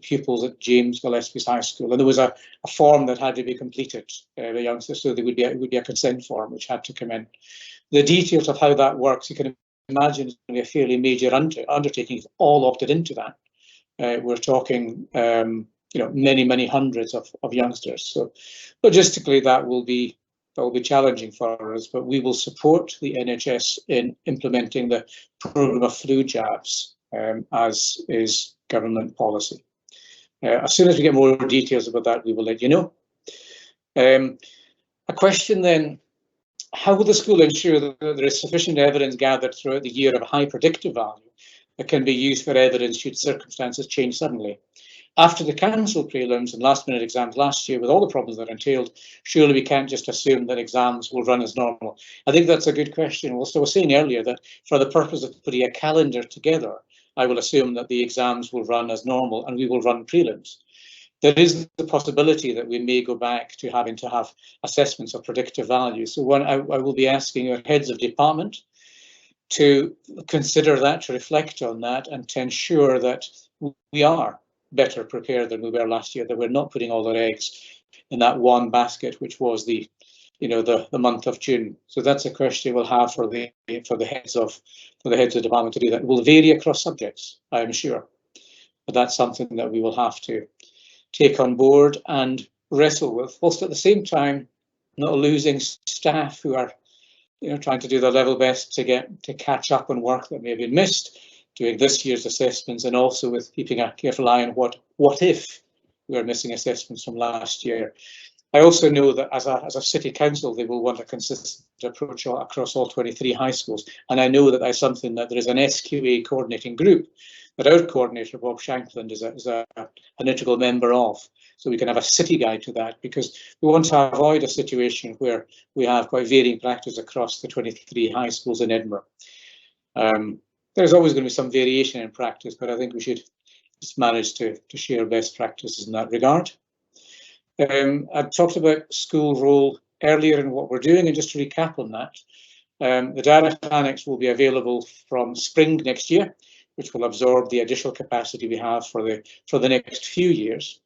pupils at James Gillespie's High School, and there was a form that had to be completed by youngsters, so there would be a consent form which had to come in. The details of how that works, you can imagine, it's going to be a fairly major undertaking if all opted into that. We're talking, you know, many hundreds of youngsters. So logistically, that will be challenging for us, but we will support the NHS in implementing the programme of flu jabs, as is government policy. As soon as we get more details about that, we will let you know. A question then, how will the school ensure that there is sufficient evidence gathered throughout the year of high predictive value that can be used for evidence should circumstances change suddenly? After the cancelled prelims and last minute exams last year, with all the problems that entailed, surely we can't just assume that exams will run as normal. I think that's a good question. Also, I was saying earlier that for the purpose of putting a calendar together, I will assume that the exams will run as normal and we will run prelims. There is the possibility that we may go back to having to have assessments of predictive value. So I will be asking our heads of department to consider that, to reflect on that, and to ensure that we are better prepared than we were last year, that we're not putting all our eggs in that one basket, which was the month of June. So that's a question we'll have for the heads of department to do that. It will vary across subjects, I'm sure, but that's something that we will have to take on board and wrestle with, whilst at the same time not losing staff who are, you know, trying to do their level best to catch up on work that may have been missed, doing this year's assessments, and also with keeping a careful eye on what if we are missing assessments from last year. I also know that as a city council, they will want a consistent approach across all 23 high schools, and I know that that's something that there is an SQA coordinating group that our coordinator Bob Shankland is an integral member of, so we can have a city guide to that, because we want to avoid a situation where we have quite varying practice across the 23 high schools in Edinburgh. There's always going to be some variation in practice, but I think we should just manage to share best practices in that regard. I've talked about school role earlier and what we're doing, and just to recap on that, the data annex will be available from spring next year, which will absorb the additional capacity we have for the next few years.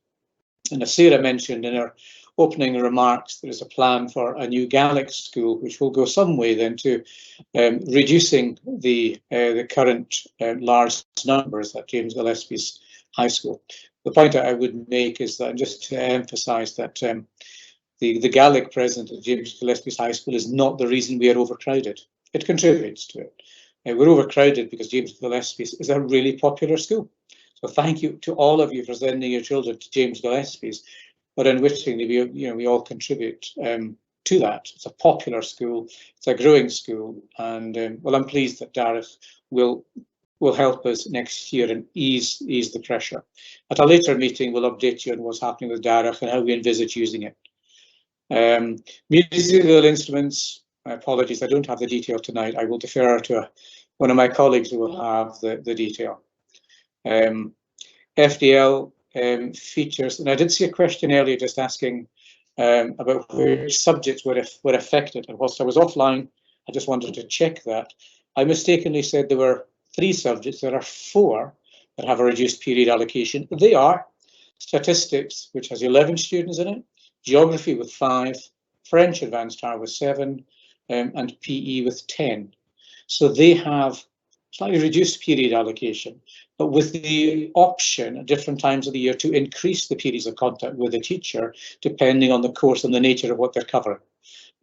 And as Sarah mentioned in her opening remarks, there is a plan for a new Gaelic school, which will go some way then to reducing the current large numbers at James Gillespie's High School. The point that I would make is that, just to emphasise that the Gaelic present at James Gillespie's High School is not the reason we are overcrowded. It contributes to it. We're overcrowded because James Gillespie's is a really popular school. So thank you to all of you for sending your children to James Gillespie's, but unwittingly we all contribute to that. It's a popular school, it's a growing school, and well, I'm pleased that Darragh will help us next year and ease the pressure. At a later meeting, we'll update you on what's happening with Darragh and how we envisage using it. Musical instruments, apologies, I don't have the detail tonight. I will defer to one of my colleagues who will have the detail. FDL features, and I did see a question earlier just asking about which subjects were affected, and whilst I was offline, I just wanted to check that. I mistakenly said there were 3 subjects. There are 4 that have a reduced period allocation. They are statistics, which has 11 students in it, geography with 5, French advanced R with 7, and PE with 10. So they have slightly reduced period allocation, but with the option at different times of the year to increase the periods of contact with the teacher, depending on the course and the nature of what they're covering.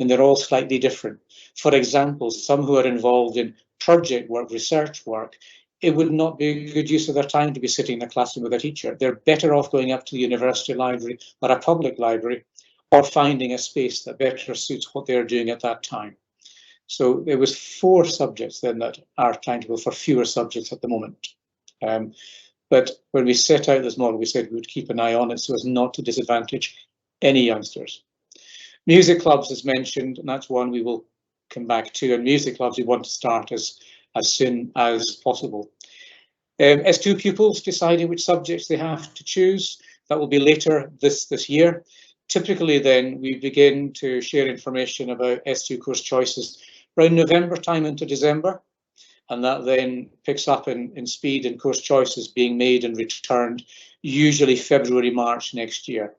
And they're all slightly different. For example, some who are involved in project work, research work, it would not be a good use of their time to be sitting in a classroom with a teacher. They're better off going up to the university library or a public library, or finding a space that better suits what they're doing at that time. So there was 4 subjects then that are timetable for fewer subjects at the moment. But when we set out this model, we said we would keep an eye on it so as not to disadvantage any youngsters. Music clubs is mentioned, and that's one we will come back to. And music clubs we want to start as soon as possible. S2 pupils deciding which subjects they have to choose. That will be later this year. Typically then we begin to share information about S2 course choices around November time into December, and that then picks up in speed and course choices being made and returned, usually February, March next year.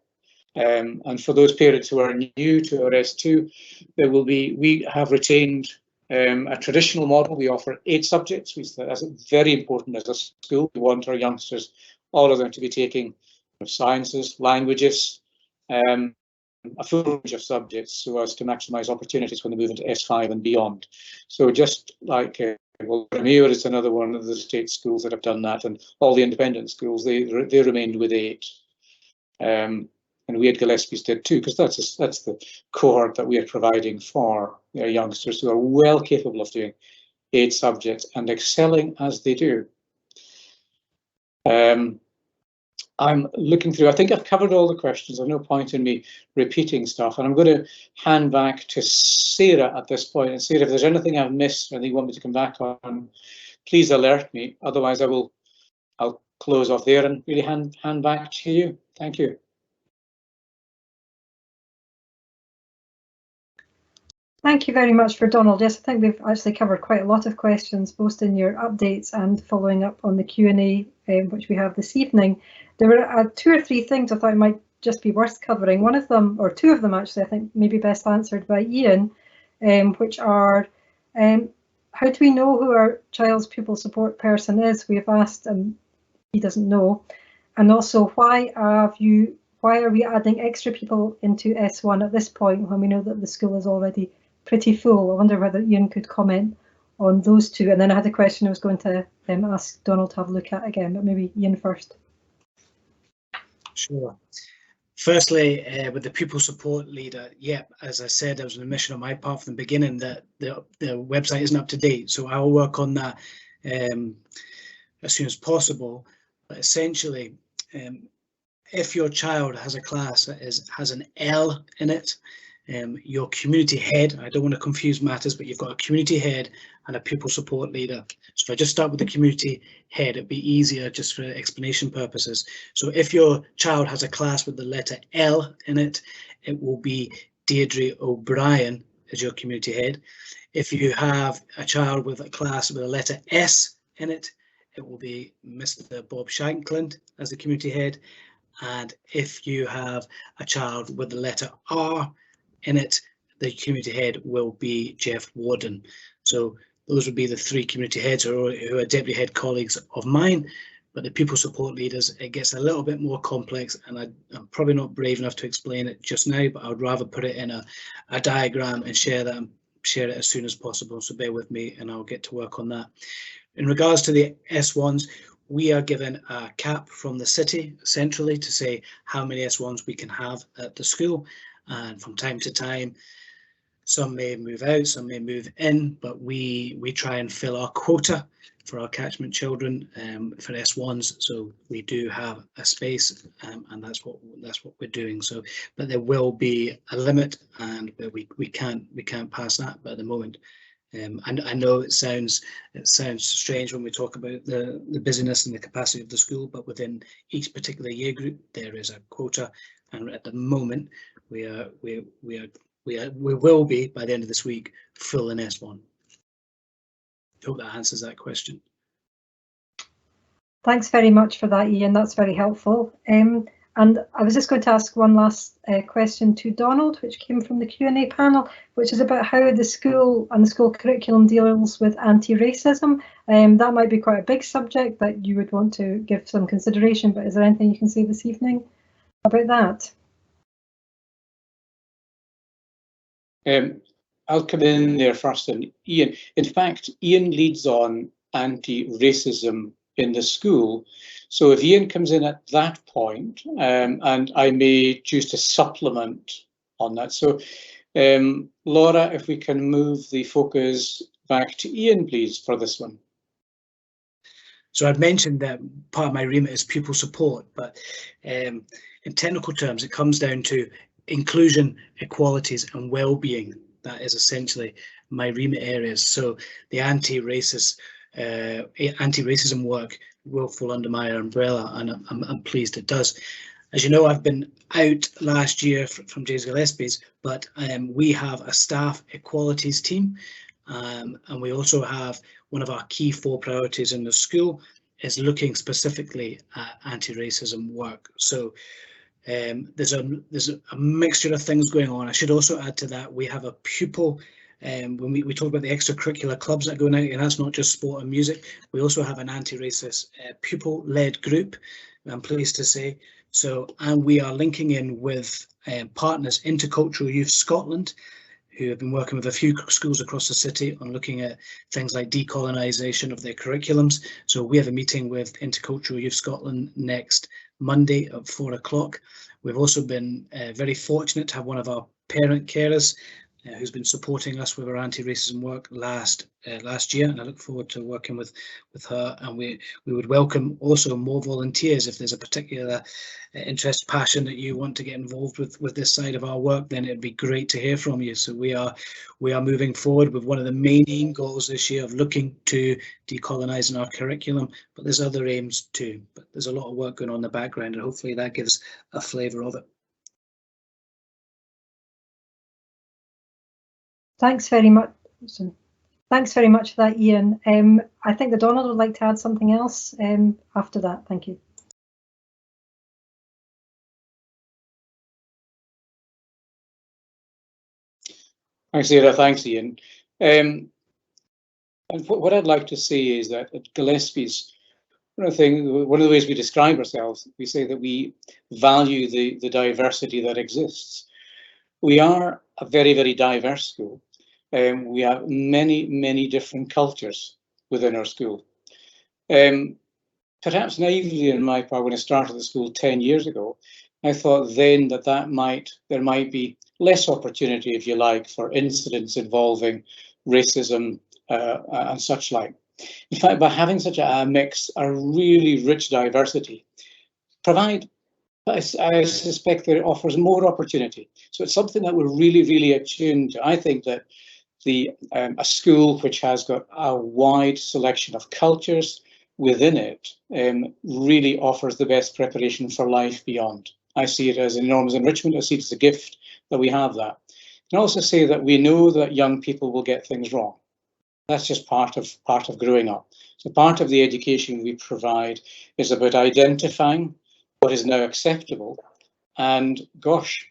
And for those parents who are new to our S2, we have retained a traditional model. We offer 8 subjects, which is very important as a school. We want our youngsters, all of them, to be taking sciences, languages, a full range of subjects so as to maximise opportunities when they move into S5 and beyond. So just like Muir is another one of the state schools that have done that, and all the independent schools, they remained with 8. And we at Gillespie's did too, because that's the cohort that we are providing for our youngsters who are well capable of doing 8 subjects and excelling as they do. I'm looking through, I think I've covered all the questions. There's no point in me repeating stuff, and I'm going to hand back to Sarah at this point. And Sarah, if there's anything I've missed or you want me to come back on, please alert me. Otherwise, I'll close off there and really hand back to you. Thank you. Thank you very much for Donald. Yes, I think we've actually covered quite a lot of questions, both in your updates and following up on the Q&A, which we have this evening. There were 2 or 3 things I thought might just be worth covering. One of them, or 2 of them actually, I think maybe best answered by Ian, which are, how do we know who our child's pupil support person is? We have asked and he doesn't know. And also, why are we adding extra people into S1 at this point when we know that the school is already pretty full? I wonder whether Ian could comment on those 2. And then I had a question I was going to ask Donald to have a look at again, but maybe Ian first. Sure. Firstly, with the pupil support leader, as I said, there was an admission on my part from the beginning that the website isn't up to date. So I'll work on that as soon as possible. But essentially, if your child has a class that has an L in it, your community head, I don't want to confuse matters, but you've got a community head and a pupil support leader. So if I just start with the community head, it'd be easier just for explanation purposes. So if your child has a class with the letter L in it, it will be Deirdre O'Brien as your community head. If you have a child with a class with a letter S in it, it will be Mr. Bob Shankland as the community head. and if you have a child with the letter R in it, the community head will be Jeff Warden. So those would be the 3 community heads who are deputy head colleagues of mine. But the pupil support leaders, it gets a little bit more complex, and I'm probably not brave enough to explain it just now, but I would rather put it in a diagram and share it as soon as possible. So bear with me and I'll get to work on that. In regards to the S1s, we are given a cap from the city centrally to say how many S1s we can have at the school, and from time to time some may move out, some may move in, but we try and fill our quota for our catchment children for S1s. So we do have a space, and that's what we're doing. So, but there will be a limit, and we can't pass that. But at the moment, and I know it sounds strange when we talk about the busyness and the capacity of the school, but within each particular year group there is a quota, and at the moment we will be, by the end of this week, full in S1. I hope that answers that question. Thanks very much for that, Ian. That's very helpful. And I was just going to ask one last question to Donald, which came from the Q&A panel, which is about how the school and the school curriculum deals with anti-racism. That might be quite a big subject that you would want to give some consideration, but is there anything you can say this evening about that? I'll come in there first, and Ian. In fact, Ian leads on anti-racism in the school. So if Ian comes in at that point, and I may choose to supplement on that. So Laura, if we can move the focus back to Ian, please, for this one. So I've mentioned that part of my remit is pupil support, but in technical terms, it comes down to inclusion, equalities and well-being. That is essentially my remit areas. So the anti-racism work will fall under my umbrella, and I'm pleased it does. As you know, I've been out last year from James Gillespie's, but we have a staff equalities team, and we also have one of our key 4 priorities in the school is looking specifically at anti-racism work. So there's a mixture of things going on. I should also add to that, we have a pupil, when we talk about the extracurricular clubs that go out, and that's not just sport and music, we also have an anti-racist pupil-led group, I'm pleased to say. So, and we are linking in with partners, Intercultural Youth Scotland, who have been working with a few schools across the city on looking at things like decolonisation of their curriculums. So we have a meeting with Intercultural Youth Scotland next Monday at 4 o'clock. We've also been very fortunate to have one of our parent carers who's been supporting us with our anti-racism work last year, and I look forward to working with her. And we would welcome also more volunteers. If there's a particular interest, passion that you want to get involved with this side of our work, then it'd be great to hear from you. So we are moving forward with one of the main goals this year of looking to decolonizing our curriculum, but there's other aims too. But there's a lot of work going on in the background, and hopefully that gives a flavour of it. Thanks very much. Thanks very much for that, Ian. I think that Donald would like to add something else after that. Thank you. Thanks, Sarah. Thanks, Ian. And what I'd like to say is that at Gillespie's, one of the ways we describe ourselves, we say that we value the diversity that exists. We are a very, very diverse school. We have many, many different cultures within our school. Perhaps naively in my part, when I started the school 10 years ago, I thought then that there might be less opportunity, if you like, for incidents involving racism and such like. In fact, by having such a mix, a really rich diversity, I suspect that it offers more opportunity. So it's something that we're really, really attuned to. I think that a school which has got a wide selection of cultures within it really offers the best preparation for life beyond. I see it as an enormous enrichment. I see it as a gift that we have that. I can also say that we know that young people will get things wrong. That's just part of growing up. So part of the education we provide is about identifying what is now acceptable. And gosh,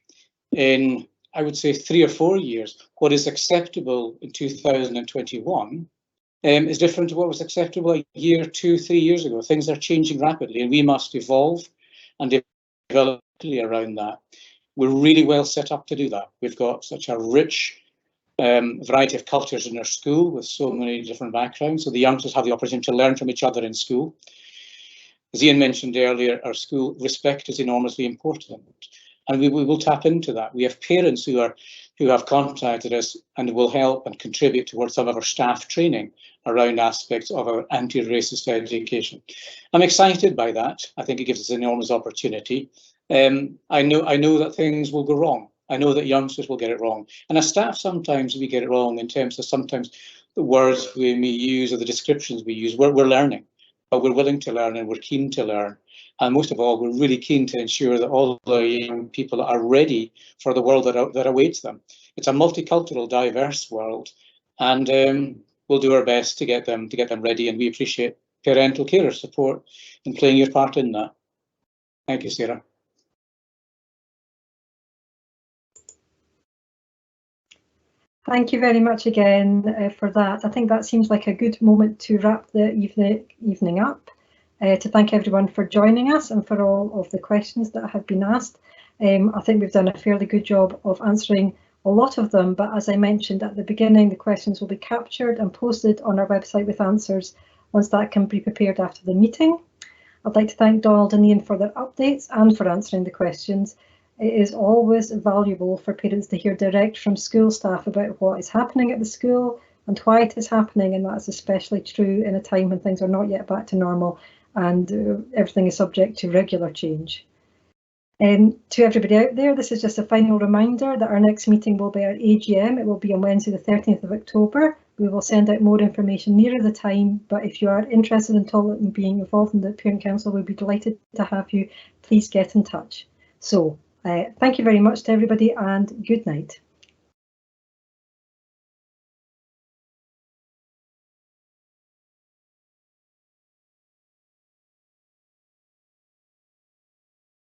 in, I would say, 3 or 4 years, what is acceptable in 2021 is different to what was acceptable a year, 2, 3 years ago. Things are changing rapidly, and we must evolve and develop around that. We're really well set up to do that. We've got such a rich variety of cultures in our school with so many different backgrounds, so the youngsters have the opportunity to learn from each other in school. As Ian mentioned earlier, our school respect is enormously important, and we will tap into that. We have parents who have contacted us and will help and contribute towards some of our staff training around aspects of our anti-racist education. I'm excited by that. I think it gives us an enormous opportunity. I know that things will go wrong. I know that youngsters will get it wrong. And as staff, sometimes we get it wrong in terms of sometimes the words we may use or the descriptions we use. We're learning, but we're willing to learn and we're keen to learn. And most of all, we're really keen to ensure that all the young people are ready for the world that awaits them. It's a multicultural, diverse world, and we'll do our best to get them ready. And we appreciate parental care support in playing your part in that. Thank you, Sarah. Thank you very much again for that. I think that seems like a good moment to wrap the evening up. To thank everyone for joining us and for all of the questions that have been asked. I think we've done a fairly good job of answering a lot of them, but as I mentioned at the beginning, the questions will be captured and posted on our website with answers once that can be prepared after the meeting. I'd like to thank Donald and Ian for their updates and for answering the questions. It is always valuable for parents to hear direct from school staff about what is happening at the school and why it is happening, and that's especially true in a time when things are not yet back to normal and everything is subject to regular change. To everybody out there, this is just a final reminder that our next meeting will be our AGM. It will be on Wednesday the 13th of October. We will send out more information nearer the time, but if you are interested in tolerant and being involved in the Parent Council, we'll be delighted to have you. Please get in touch. So thank you very much to everybody and good night.